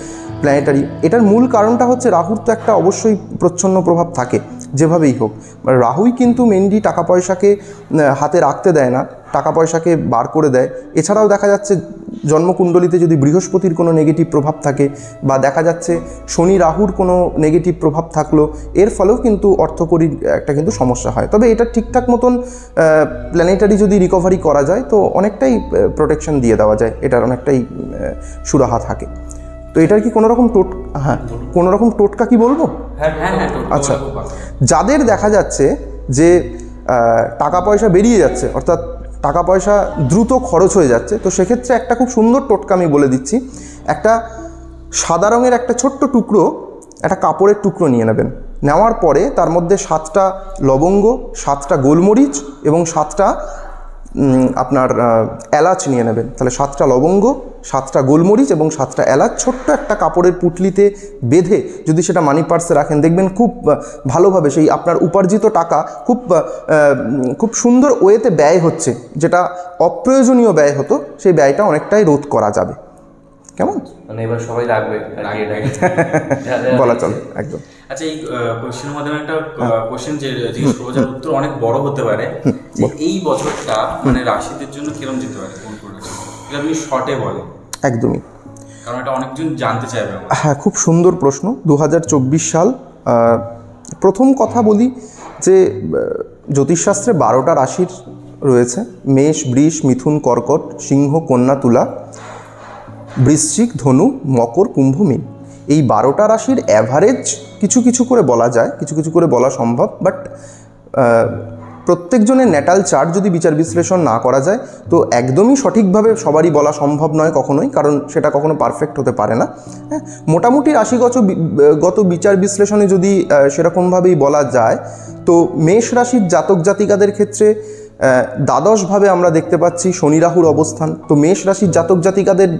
প্ল্যানেটারি। এটার মূল কারণটা হচ্ছে রাহুর তো একটা অবশ্যই প্রচ্ছন্ন প্রভাব থাকে যেভাবেই হোক। রাহুই কিন্তু মেনলি টাকা পয়সাকে হাতে রাখতে দেয় না, টাকা পয়সাকে বার করে দেয়। এছাড়াও দেখা যাচ্ছে জন্মকুণ্ডলিতে যদি বৃহস্পতির কোনো নেগেটিভ প্রভাব থাকে বা দেখা যাচ্ছে শনি রাহুর কোনো নেগেটিভ প্রভাব থাকলো, এর ফলেও কিন্তু অর্থকরীর একটা কিন্তু সমস্যা হয়। তবে এটা ঠিকঠাক মতন প্ল্যানেটারি যদি রিকভারি করা যায় তো অনেকটাই প্রোটেকশন দিয়ে দেওয়া যায়, এটার অনেকটাই সুরাহা থাকে। তো এটার কি কোনো রকম টোটকা কি বলবো? আচ্ছা, যাদের দেখা যাচ্ছে যে টাকা পয়সা বেরিয়ে যাচ্ছে, অর্থাৎ টাকা পয়সা দ্রুত খরচ হয়ে যাচ্ছে, তো সেক্ষেত্রে একটা খুব সুন্দর টোটকা আমি বলে দিচ্ছি। একটা সাদা রঙের একটা ছোট্ট টুকরো, একটা কাপড়ের টুকরো নিয়ে নেবেন। নেওয়ার পরে তার মধ্যে 7টা লবঙ্গ, 7টা গোলমরিচ এবং 7টা আপনার এলাচ নিয়ে নেবেন। তাহলে 7টা লবঙ্গ, 7টা গোলমরিচ এবং 7টা এলাচ ছোট্ট একটা কাপড়ের পুঁটলিতে বেঁধে যদি সেটা মানি পার্সে রাখেন, দেখবেন খুব ভালোভাবে সেই আপনার উপার্জিত টাকা খুব সুন্দর ওয়েতে ব্যয় হচ্ছে। যেটা অপ্রয়োজনীয় ব্যয় হতো সেই ব্যয়টা অনেকটাই রোধ করা যাবে। কেমন?
মানে এবার সবাই রাখবে
বলা চলে একদম।
আচ্ছা, এই কোশ্চেনের মাধ্যমে একটা কোশ্চেন যে জিজ্ঞেস করবো, যার উত্তর অনেক বড় হতে পারে, যে এই বছরটা মানে রাশিদের জন্য কিরকম যেতে পারে, কোন কোন রাশি, এটা আপনি শর্টে বলেন।
একদমই,
কারণ এটা অনেকজন জানতে চাইবে।
হ্যাঁ, খুব সুন্দর প্রশ্ন। 2024 সাল, প্রথম কথা বলি যে জ্যোতিষশাস্ত্রে 12টা রাশির রয়েছে: মেষ, বৃষ, মিথুন, কর্কট, সিংহ, কন্যা, তুলা, বৃশ্চিক, ধনু, মকর, কুম্ভ, মীন। এই 12টা রাশির অ্যাভারেজ কিছু কিছু করে বলা যায়, কিছু কিছু করে বলা সম্ভব, বাট প্রত্যেকজনের ন্যাটাল চার্ট যদি বিচার বিশ্লেষণ না করা যায় তো একদমই সঠিকভাবে সবারই বলা সম্ভব নয় কখনোই, কারণ সেটা কখনো পারফেক্ট হতে পারে না। হ্যাঁ, মোটামুটি রাশিগত বিচার বিশ্লেষণে যদি সেরকমভাবেই বলা যায় তো মেষ রাশির জাতক জাতিকাদের ক্ষেত্রে দ্বাদশভাবে আমরা দেখতে পাচ্ছি শনি রাহুর অবস্থান। তো মেষ রাশির জাতক জাতিকাদের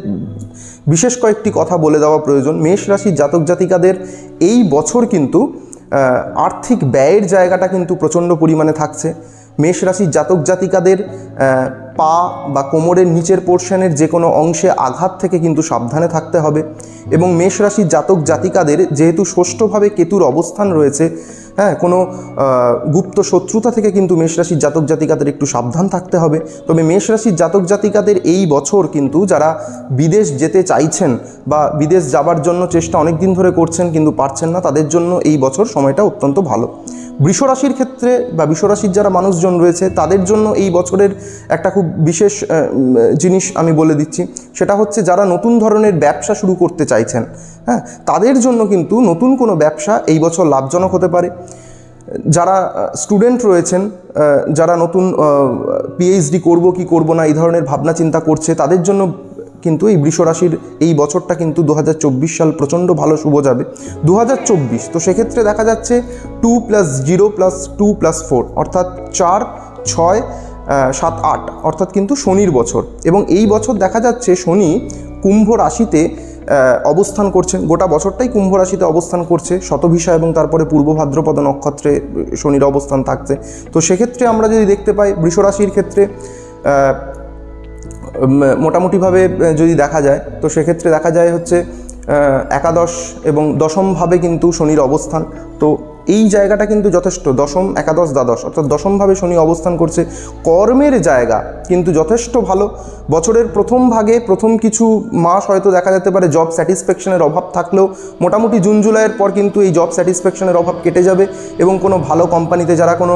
বিশেষ কয়েকটি কথা বলে দেওয়া প্রয়োজন। মেষ রাশির জাতক জাতিকাদের এই বছর কিন্তু আর্থিক ব্যয়ের জায়গাটা কিন্তু প্রচণ্ড পরিমাণে থাকছে। মেষ রাশির জাতক জাতিকাদের পা বা কোমরের নিচের পোর্শনের যে কোনো অংশে আঘাত থেকে কিন্তু সাবধানে থাকতে হবে। এবং মেষ রাশির জাতক জাতিকাদের যেহেতু ষষ্ঠভাবে কেতুর অবস্থান রয়েছে, হ্যাঁ, কোনো গুপ্ত শত্রুতা থেকে কিন্তু মেষ রাশির জাতক জাতিকাদের একটু সাবধান থাকতে হবে। তবে মেষ রাশির জাতক জাতিকাদের এই বছর কিন্তু যারা বিদেশ যেতে চাইছেন বা বিদেশ যাবার জন্য চেষ্টা অনেক দিন ধরে করছেন কিন্তু পারছেন না, তাদের জন্য এই বছর সময়টা অত্যন্ত ভালো। বৃষ রাশির ক্ষেত্রে বা বৃষ রাশির যারা মানুষজন রয়েছে তাদের জন্য এই বছরের একটা খুব বিশেষ জিনিস আমি বলে দিচ্ছি, সেটা হচ্ছে যারা নতুন ধরনের ব্যবসা শুরু করতে চাইছেন, হ্যাঁ, তাদের জন্য কিন্তু নতুন কোনো ব্যবসা এই বছর লাভজনক হতে পারে। যারা স্টুডেন্ট রয়েছেন, যারা নতুন পিএইচডি করব কি করব না এই ধরনের ভাবনা চিন্তা করছে, তাদের জন্য কিন্তু এই বৃষ রাশির এই বছরটা কিন্তু 2024 সাল প্রচণ্ড ভালো শুভ যাবে। 2024 তো সেক্ষেত্রে দেখা যাচ্ছে 2 + 0 + 2 + 4 অর্থাৎ 4, 6, 7, 8 অর্থাৎ কিন্তু শনির বছর। এবং এই বছর দেখা যাচ্ছে শনি কুম্ভ রাশিতে অবস্থান করছেন, গোটা বছরটাই কুম্ভ রাশিতে অবস্থান করছে, শতভিষা এবং তারপরে পূর্ব ভাদ্রপদ নক্ষত্রে শনির অবস্থান থাকছে। তো সেক্ষেত্রে আমরা যদি দেখতে পাই বৃষ রাশির ক্ষেত্রে মোটামুটিভাবে যদি দেখা যায় তো সেক্ষেত্রে দেখা যায় হচ্ছে একাদশ এবং দশমভাবে কিন্তু শনির অবস্থান। তো এই জায়গাটা কিন্তু যথেষ্ট, দশম, একাদশ, দ্বাদশ অর্থাৎ দশমভাবে শনি অবস্থান করছে। কর্মের জায়গা কিন্তু যথেষ্ট ভালো। বছরের প্রথম ভাগে প্রথম কিছু মাস হয়তো দেখা যেতে পারে জব স্যাটিসফ্যাকশনের অভাব থাকলেও মোটামুটি জুন জুলাইয়ের পর কিন্তু এই জব স্যাটিসফ্যাকশনের অভাব কেটে যাবে এবং কোনো ভালো কোম্পানিতে যারা কোনো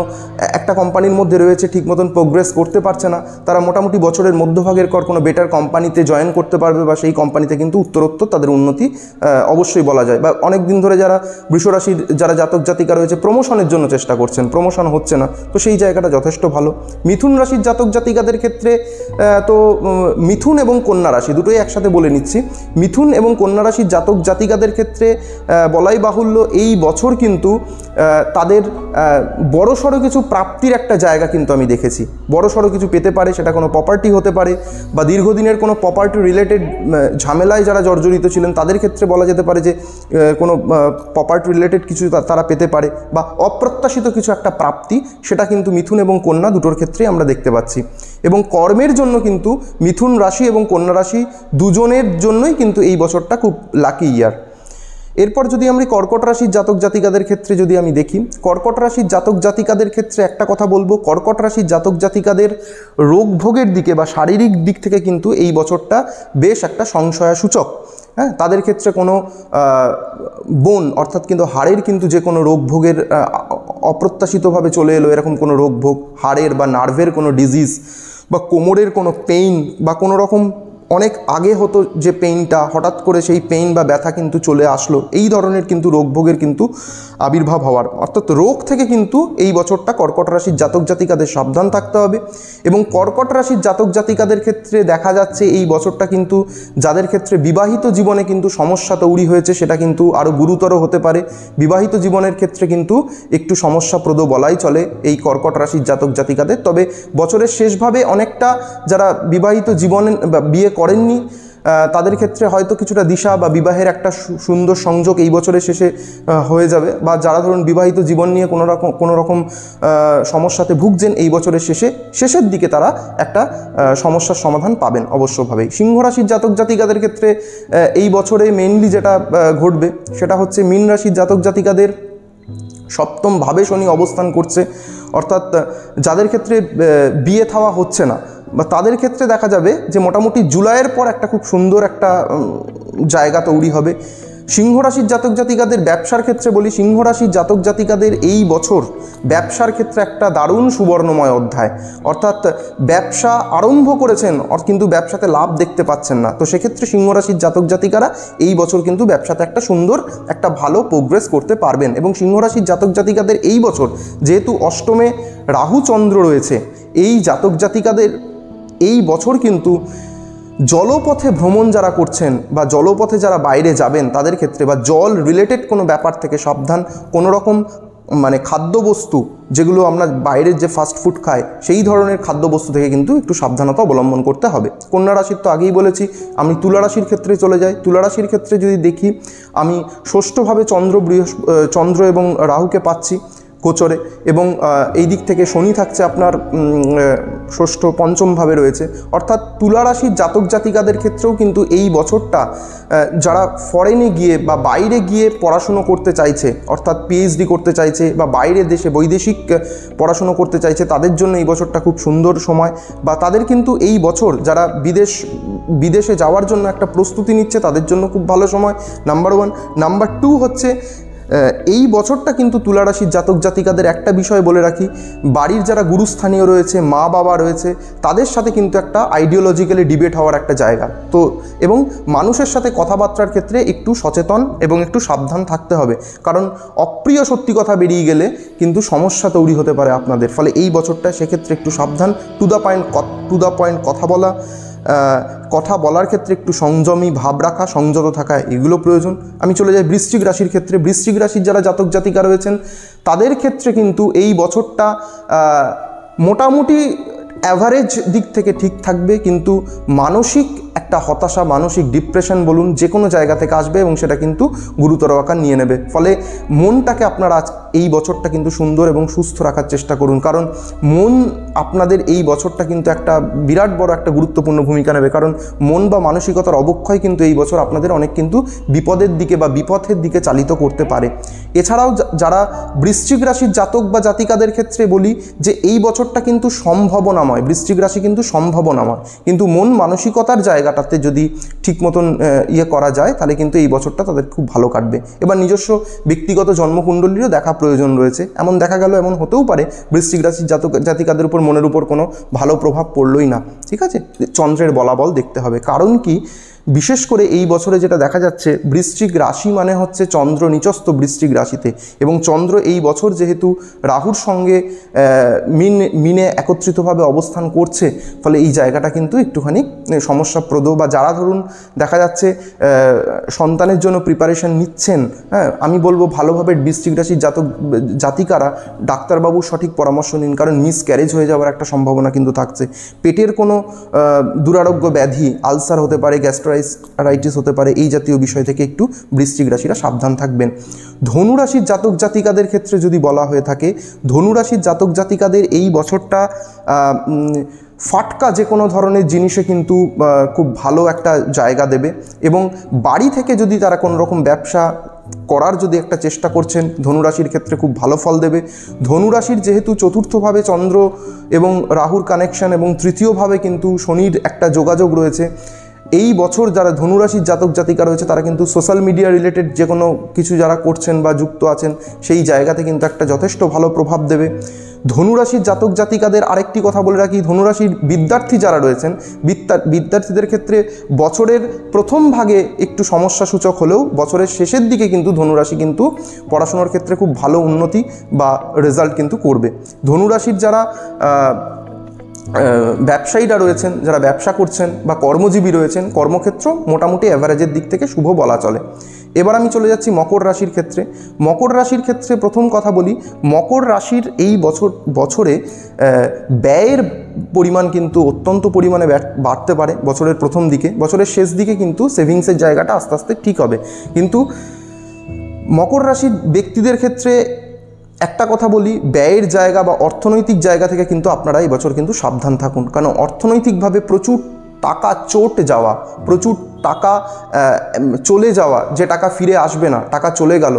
একটা কোম্পানির মধ্যে রয়েছে ঠিক মতন প্রোগ্রেস করতে পারছে না, তারা মোটামুটি বছরের মধ্যভাগের পর কোনো বেটার কোম্পানিতে জয়েন করতে পারবে বা সেই কোম্পানিতে কিন্তু উত্তরোত্তর তাদের উন্নতি অবশ্যই বলা যায়। বা অনেক দিন ধরে যারা বৃষ রাশির যারা জাতক জাতিক জাতিকা রয়েছে প্রমোশনের জন্য চেষ্টা করছেন, প্রমোশন হচ্ছে না, তো সেই জায়গাটা যথেষ্ট ভালো। মিথুন রাশির জাতক জাতিকাদের ক্ষেত্রে তো মিথুন এবং কন্যা রাশি দুটোই একসাথে বলে নিচ্ছি। মিথুন এবং কন্যা রাশির জাতক জাতিকাদের ক্ষেত্রে বলাই বাহুল্য এই বছর কিন্তু তাদের বড়সড় কিছু প্রাপ্তির একটা জায়গা কিন্তু আমি দেখেছি। বড়সড় কিছু পেতে পারে, সেটা কোনো প্রপার্টি হতে পারে বা দীর্ঘদিনের কোনো প্রপার্টি রিলেটেড ঝামেলায় যারা জর্জরিত ছিলেন তাদের ক্ষেত্রে বলা যেতে পারে যে কোনো প্রপার্টি রিলেটেড কিছু তারা পেতে পারে, বা অপ্রত্যাশিত কিছু একটা প্রাপ্তি, সেটা কিন্তু মিথুন এবং কন্যা দুটোর ক্ষেত্রেই আমরা দেখতে পাচ্ছি। এবং কর্মের জন্য কিন্তু মিথুন রাশি এবং কন্যা রাশি দুজনের জন্যই কিন্তু এই বছরটা খুব লাকি ইয়ার। এরপর যদি আমরা কর্কট রাশির জাতক জাতিকাদের ক্ষেত্রে যদি আমি দেখি, কর্কট রাশির জাতক জাতিকাদের ক্ষেত্রে একটা কথা বলবো, কর্কট রাশির জাতক জাতিকাদের রোগভোগের দিকে বা শারীরিক দিক থেকে কিন্তু এই বছরটা বেশ একটা সংশয়াসূচক। হ্যাঁ, তাদের ক্ষেত্রে কোনো বোন অর্থাৎ কিন্তু হাড়ের কিন্তু যে কোনো রোগভোগের অপ্রত্যাশিতভাবে চলে এলো এরকম কোনো রোগভোগ, হাড়ের বা নার্ভের কোনো ডিজিজ বা কোমরের কোনো পেইন বা কোনো রকম অনেক আগে হতো যে পেইনটা হঠাৎ করে সেই পেইন বা ব্যথা কিন্তু চলে আসলো, এই ধরনের কিন্তু রোগভোগের কিন্তু আবির্ভাব হওয়ার, অর্থাৎ রোগ থেকে কিন্তু এই বছরটা কর্কট রাশির জাতক জাতিকাদের সাবধান থাকতে হবে। এবং কর্কট রাশির জাতক জাতিকাদের ক্ষেত্রে দেখা যাচ্ছে এই বছরটা কিন্তু যাদের ক্ষেত্রে বিবাহিত জীবনে কিন্তু সমস্যা তৈরি হয়েছে সেটা কিন্তু আরও গুরুতর হতে পারে। বিবাহিত জীবনের ক্ষেত্রে কিন্তু একটু সমস্যাপ্রদ বলাই চলে এই কর্কট রাশির জাতক জাতিকাদের। তবে বছরের শেষভাবে অনেকটা যারা বিবাহিত জীবনে বা বিয়ে করেননি তাদের ক্ষেত্রে হয়তো কিছুটা দিশা বা বিবাহের একটা সুন্দর সংযোগ এই বছরের শেষে হয়ে যাবে, বা যারা ধরুন বিবাহিত জীবন নিয়ে কোনো রকম সমস্যাতে ভুগছেন এই বছরের শেষের দিকে তারা একটা সমস্যার সমাধান পাবেন অবশ্যভাবেই। সিংহ রাশির জাতক জাতিকাদের ক্ষেত্রে এই বছরে মেইনলি যেটা ঘটবে সেটা হচ্ছে মীন রাশির জাতক জাতিকাদের সপ্তম ভাবে শনি অবস্থান করছে, অর্থাৎ যাদের ক্ষেত্রে বিয়ে থাওয়া হচ্ছে না বা তাদের ক্ষেত্রে দেখা যাবে যে মোটামুটি জুলাইয়ের পর একটা খুব সুন্দর একটা জায়গা তৈরি হবে। সিংহ রাশির জাতক জাতিকাদের ব্যবসার ক্ষেত্রে বলি, সিংহ রাশির জাতক জাতিকাদের এই বছর ব্যবসার ক্ষেত্রে একটা দারুণ সুবর্ণময় অধ্যায়, অর্থাৎ ব্যবসা আরম্ভ করেছেন কিন্তু ব্যবসাতে লাভ দেখতে পাচ্ছেন না, তো সেক্ষেত্রে সিংহ রাশির জাতক জাতিকারা এই বছর কিন্তু ব্যবসাতে একটা সুন্দর একটা ভালো প্রোগ্রেস করতে পারবেন। এবং সিংহ রাশির জাতক জাতিকাদের এই বছর যেহেতু অষ্টমে রাহু চন্দ্র রয়েছে, এই জাতক জাতিকাদের এই বছর কিন্তু জলপথে ভ্রমণ যারা করছেন বা জলপথে যারা বাইরে যাবেন তাদের ক্ষেত্রে বা জল রিলেটেড কোনো ব্যাপার থেকে সাবধান। কোনো রকম মানে খাদ্যবস্তু যেগুলো আমরা বাইরের যে ফাস্ট ফুড খাই সেই ধরনের খাদ্যবস্তু থেকে কিন্তু একটু সাবধানতা অবলম্বন করতে হবে। কন্যা রাশির তো আগেই বলেছি। আমি তুলা রাশির ক্ষেত্রে চলে যাই। তুলা রাশির ক্ষেত্রে যদি দেখি, আমি ষষ্ঠভাবে চন্দ্র এবং রাহুকে পাচ্ছি গোচরে, এবং এই দিক থেকে শনি থাকছে আপনার ষষ্ঠ পঞ্চমভাবে রয়েছে, অর্থাৎ তুলা রাশির জাতক জাতিকাদের ক্ষেত্রেও কিন্তু এই বছরটা যারা ফরেনে গিয়ে বা বাইরে গিয়ে পড়াশুনো করতে চাইছে, অর্থাৎ পিএইচডি করতে চাইছে বা বাইরের দেশে বৈদেশিক পড়াশুনো করতে চাইছে, তাদের জন্য এই বছরটা খুব সুন্দর সময়। বা তাদের কিন্তু এই বছর যারা বিদেশে যাওয়ার জন্য একটা প্রস্তুতি নিচ্ছে তাদের জন্য খুব ভালো সময়, নাম্বার 1। নাম্বার 2 হচ্ছে এই বছরটা কিন্তু তুলা রাশির জাতক জাতিকাদের একটা বিষয় বলে রাখি, বাড়ির যারা গুরুস্থানীয় রয়েছে, মা বাবা রয়েছে, তাদের সাথে কিন্তু একটা আইডিওলজিক্যালি ডিবেট হওয়ার একটা জায়গা তো, এবং মানুষের সাথে কথাবার্তার ক্ষেত্রে একটু সচেতন এবং একটু সাবধান থাকতে হবে, কারণ অপ্রিয় সত্যি কথা বেরিয়ে গেলে কিন্তু সমস্যা তৈরি হতে পারে আপনাদের। ফলে এই বছরটা সেক্ষেত্রে একটু সাবধান, টু দ্য পয়েন্ট কথা বলার ক্ষেত্রে একটু সংযমী ভাব রাখা, সংযত থাকা, এগুলো প্রয়োজন। আমি চলে যাই বৃশ্চিক রাশির ক্ষেত্রে। বৃশ্চিক রাশির যারা জাতক জাতিকা রয়েছেন তাদের ক্ষেত্রে কিন্তু এই বছরটা মোটামুটি অ্যাভারেজ দিক থেকে ঠিক থাকবে, কিন্তু মানসিক একটা হতাশা, মানসিক ডিপ্রেশন বলুন, যে কোনো জায়গা থেকে আসবে এবং সেটা কিন্তু গুরুতর আকার নিয়ে নেবে। ফলে মনটাকে আপনারা এই বছরটা কিন্তু সুন্দর এবং সুস্থ রাখার চেষ্টা করুন, কারণ মন আপনাদের এই বছরটা কিন্তু একটা বিরাট বড় একটা গুরুত্বপূর্ণ ভূমিকা নেবে, কারণ মন বা মানসিকতার অবক্ষয় কিন্তু এই বছর আপনাদের অনেক কিন্তু বিপদের দিকে বা বিপথের দিকে চালিত করতে পারে। এছাড়াও যারা বৃশ্চিক রাশির জাতক বা জাতিকাদের ক্ষেত্রে বলি যে এই বছরটা কিন্তু সম্ভাবনাময়, বৃশ্চিক রাশি কিন্তু সম্ভাবনাময়, কিন্তু মন মানসিকতার জায়গাটাতে যদি ঠিক মতন করা যায় তাহলে কিন্তু এই বছরটা তাদের খুব ভালো কাটবে। এবার নিজস্ব ব্যক্তিগত জন্মকুণ্ডলীরও দেখা প্রয়োজন রয়েছে, এমন দেখা গেল, এমন হতেও পারে বৃশ্চিক রাশির জাতক জাতিকাদের উপর মনের উপর কোনো ভালো প্রভাব পড়লই না, ঠিক আছে, চন্দ্রের বলাবল দেখতে হবে। কারণ কি, বিশেষ করে এই বছরে যেটা দেখা যাচ্ছে, বৃশ্চিক রাশি মানে হচ্ছে চন্দ্র নিচস্থ বৃশ্চিক রাশিতে, এবং চন্দ্র এই বছর যেহেতু রাহুর সঙ্গে মিনে একত্রিতভাবে অবস্থান করছে, ফলে এই জায়গাটা কিন্তু একটুখানি সমস্যাপ্রদ। বা যারা ধরুন দেখা যাচ্ছে সন্তানের জন্য প্রিপারেশন নিচ্ছেন, হ্যাঁ, আমি বলবো ভালোভাবে বৃশ্চিক রাশির জাতিকারা ডাক্তারবাবুর সঠিক পরামর্শ নিন, কারণ মিসক্যারেজ হয়ে যাওয়ার একটা সম্ভাবনা কিন্তু থাকছে। পেটের কোনো দুরারোগ্য ব্যাধি, আলসার হতে পারে, গ্যাস্ট্রাইটিস হতে পারে, এই জাতীয় বিষয় থেকে একটু বৃশ্চিক রাশিরা সাবধান থাকবেন। ধনুরাশির জাতক জাতিকাদের ক্ষেত্রে যদি বলা হয়ে থাকে, ধনুরাশির জাতক জাতিকাদের এই বছরটা ফাটকা যে কোনো ধরনের জিনিসে কিন্তু খুব ভালো একটা জায়গা দেবে, এবং বাড়ি থেকে যদি তারা কোনো রকম ব্যবসা করার যদি একটা চেষ্টা করছেন, ধনুরাশির ক্ষেত্রে খুব ভালো ফল দেবে। ধনুরাশির যেহেতু চতুর্থভাবে চন্দ্র এবং রাহুর কানেকশন, এবং তৃতীয়ভাবে কিন্তু শনির একটা যোগাযোগ রয়েছে, এই বছর যারা ধনুরাশির জাতক জাতিকা রয়েছে তারা কিন্তু সোশ্যাল মিডিয়া রিলেটেড যে কোনো কিছু যারা করছেন বা যুক্ত আছেন, সেই জায়গাতে কিন্তু একটা যথেষ্ট ভালো প্রভাব দেবে। ধনুরাশির জাতক জাতিকাদের আরেকটি কথা বলে রাখি, ধনুরাশির বিদ্যার্থী যারা রয়েছেন, বিদ্যার্থীদের ক্ষেত্রে বছরের প্রথম ভাগে একটু সমস্যা সূচক হলেও বছরের শেষের দিকে কিন্তু ধনুরাশি কিন্তু পড়াশোনার ক্ষেত্রে খুব ভালো উন্নতি বা রেজাল্ট কিন্তু করবে। ধনুরাশির যারা ব্যবসায়ীরা রয়েছেন, যারা ব্যবসা করছেন বা কর্মজীবী রয়েছেন, কর্মক্ষেত্র মোটামুটি অ্যাভারেজের দিক থেকে শুভ বলা চলে। এবার আমি চলে যাচ্ছি মকর রাশির ক্ষেত্রে। মকর রাশির ক্ষেত্রে প্রথম কথা বলি, মকর রাশির এই বছরে ব্যয়ের পরিমাণ কিন্তু অত্যন্ত পরিমাণে বাড়তে পারে বছরের প্রথম দিকে। বছরের শেষ দিকে কিন্তু সেভিংসের জায়গাটা আস্তে আস্তে ঠিক হবে। কিন্তু মকর রাশির ব্যক্তিদের ক্ষেত্রে একটা কথা বলি, ব্যয়ের জায়গা বা অর্থনৈতিক জায়গা থেকে কিন্তু আপনারা এই বছর কিন্তু সাবধান থাকুন, কারণ অর্থনৈতিকভাবে প্রচুর টাকা চোট যাওয়া, প্রচুর টাকা চলে যাওয়া, যে টাকা ফিরে আসবে না, টাকা চলে গেল,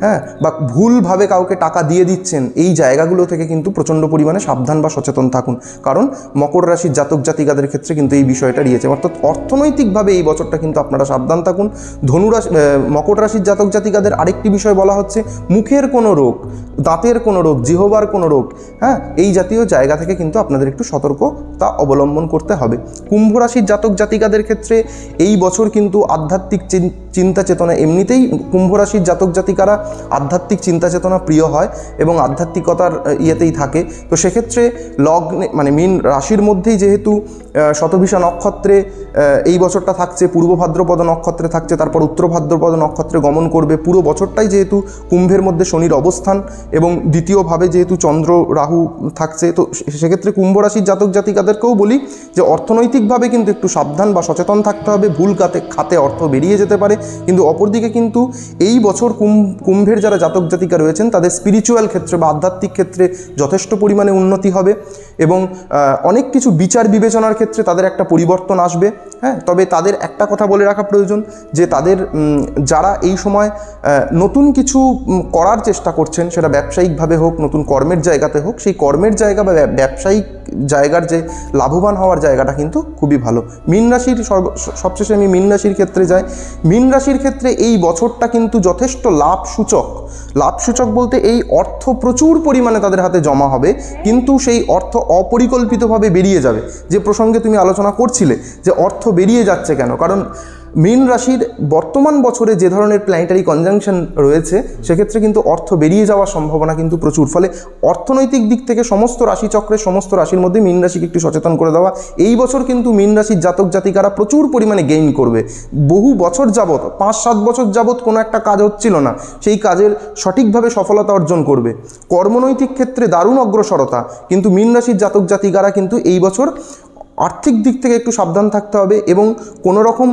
হ্যাঁ, বা ভুলভাবে কাউকে টাকা দিয়ে দিচ্ছেন, এই জায়গাগুলো থেকে কিন্তু প্রচণ্ড পরিমাণে সাবধান বা সচেতন থাকুন, কারণ মকর রাশির জাতক জাতিকাদের ক্ষেত্রে কিন্তু এই বিষয়টা রয়েছে। অর্থাৎ অর্থনৈতিকভাবে এই বছরটা কিন্তু আপনারা সাবধান থাকুন। মকর রাশির জাতক জাতিকাদের আরেকটি বিষয় বলা হচ্ছে, মুখের কোনো রোগ, দাঁতের কোনো রোগ, জিহ্বার কোনো রোগ, হ্যাঁ, এই জাতীয় জায়গা থেকে কিন্তু আপনাদের একটু সতর্কতা অবলম্বন করতে হবে। কুম্ভ রাশির জাতক জাতিকাদের ক্ষেত্রে এই বছর কিন্তু আধ্যাত্মিক চিন্তা চেতনা, এমনিতেই কুম্ভ রাশির জাতক জাতিকারা আধ্যাত্মিক চিন্তা চেতনা প্রিয় হয় এবং আধ্যাত্মিকতার ইয়েতেই থাকে। তো সেক্ষেত্রে লগ্নে মানে মীন রাশির মধ্যেই যেহেতু শতভিষা নক্ষত্রে এই বছরটা থাকছে, পূর্ব ভাদ্রপদ নক্ষত্রে থাকছে, তারপর উত্তর ভাদ্রপদ নক্ষত্রে গমন করবে, পুরো বছরটাই যেহেতু কুম্ভের মধ্যে শনির অবস্থান এবং দ্বিতীয়ভাবে যেহেতু চন্দ্র রাহু থাকছে, তো সেক্ষেত্রে কুম্ভ রাশির জাতক জাতিকাদেরকেও বলি যে অর্থনৈতিকভাবে কিন্তু একটু সাবধান বা সচেতন থাকতে হবে। ভুল খাতে অর্থ বেরিয়ে যেতে পারে, কিন্তু অপরদিকে কিন্তু এই বছর কুম্ভের যারা জাতক জাতিকা রয়েছেন তাদের স্পিরিচুয়াল ক্ষেত্রে বা আধ্যাত্মিক ক্ষেত্রে যথেষ্ট পরিমাণে উন্নতি হবে এবং অনেক কিছু বিচার বিবেচনার ক্ষেত্রে তাদের একটা পরিবর্তন আসবে। হ্যাঁ, তবে তাদের একটা কথা বলে রাখা প্রয়োজন যে তাদের যারা এই সময় নতুন কিছু করার চেষ্টা করছেন, সেটা ব্যবসায়িকভাবে হোক, নতুন কর্মের জায়গাতে হোক, সেই কর্মের জায়গা বা ব্যবসায়িক জায়গার যে লাভবান হওয়ার জায়গাটা কিন্তু খুবই ভালো। মীন রাশির সবশেষে আমি মীন রাশির ক্ষেত্রে যাই। মীন রাশির ক্ষেত্রে এই বছরটা কিন্তু যথেষ্ট লাভসূচক বলতে এই অর্থ প্রচুর পরিমাণে তাদের হাতে জমা হবে, কিন্তু সেই অর্থ অপরিকল্পিতভাবে বেরিয়ে যাবে। যে প্রসঙ্গে তুমি আলোচনা করছিলে যে অর্থ বেরিয়ে যাচ্ছে কেন, কারণ মীন রাশির বর্তমান বছরে যে ধরনের প্ল্যানেটারি কনজাংশন রয়েছে, সেক্ষেত্রে কিন্তু অর্থ বেরিয়ে যাওয়ার সম্ভাবনা কিন্তু প্রচুর। ফলে অর্থনৈতিক দিক থেকে সমস্ত রাশিচক্রের সমস্ত রাশির মধ্যে মীন রাশিকে একটু সচেতন করে দেওয়া। এই বছর কিন্তু মীন রাশির জাতক জাতিকারা প্রচুর পরিমাণে গেইন করবে। বহু বছর যাবৎ, 5-7 বছর যাবৎ কোনো একটা কাজ হচ্ছিল না, সেই কাজের সঠিকভাবে সফলতা অর্জন করবে। কর্মনৈতিক ক্ষেত্রে দারুণ অগ্রসরতা, কিন্তু মীন রাশির জাতক জাতিকারা কিন্তু এই বছর আর্থিক দিক থেকে একটু সাবধান থাকতে হবে এবং কোনো রকম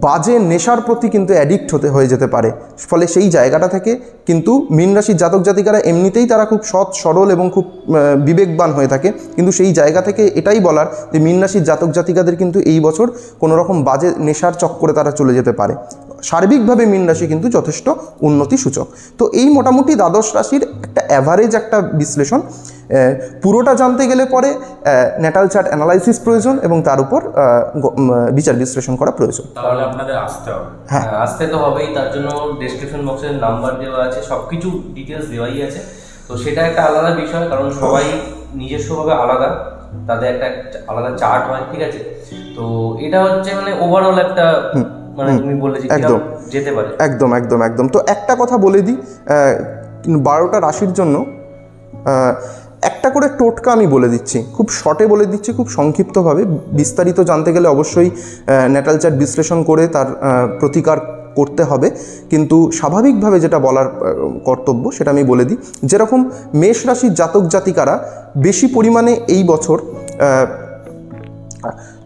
বাজে নেশার প্রতি কিন্তু অ্যাডিক্ট হয়ে যেতে পারে। ফলে সেই জায়গাটা থেকে কিন্তু মীন রাশির জাতক জাতিকারা এমনিতেই তারা খুব সৎ সরল এবং খুব বিবেকবান হয়ে থাকে, কিন্তু সেই জায়গা থেকে এটাই বলার যে মীন রাশির জাতক জাতিকাদের কিন্তু এই বছর কোনো রকম বাজে নেশার চক্করে তারা চলে যেতে পারে। সার্বিকভাবে মীন রাশি কিন্তু যথেষ্ট উন্নতি সূচক। তো এই মোটামুটি দ্বাদশ রাশির একটা অ্যাভারেজ একটা বিশ্লেষণ। পুরোটা জানতে গেলে পরে ন্যাটাল চার্ট অ্যানালাইসিস প্রয়োজন এবং তার উপর বিচার বিশ্লেষণ করা প্রয়োজন।
তাহলে আপনাদের আসতে হবে।
হ্যাঁ, আসতে তো হবেই। তার জন্য ডেসক্রিপশন বক্সে নাম্বার দেওয়া আছে, সব কিছু ডিটেলস দেওয়াই আছে। তো সেটা একটা আলাদা বিষয়, কারণ সবাই নিজস্বভাবে আলাদা। তাদের একটা আলাদা চার্ট হয়, ঠিক আছে? তো এটা হচ্ছে মানে ওভারঅল একটা মানে তুমি বললে যে
একদম
যেতে পারে।
একদম একদম একদম। তো একটা কথা বলে দিই, 12টা রাশির জন্য একটা করে টোটকা আমি বলে দিচ্ছি, খুব শর্টে বলে দিচ্ছি, খুব সংক্ষিপ্তভাবে। বিস্তারিত জানতে গেলে অবশ্যই ন্যাটাল চার্ট বিশ্লেষণ করে তার প্রতিকার করতে হবে, কিন্তু স্বাভাবিকভাবে যেটা বলার কর্তব্য সেটা আমি বলে দিই। যেরকম মেষ রাশির জাতক জাতিকারা বেশি পরিমাণে এই বছর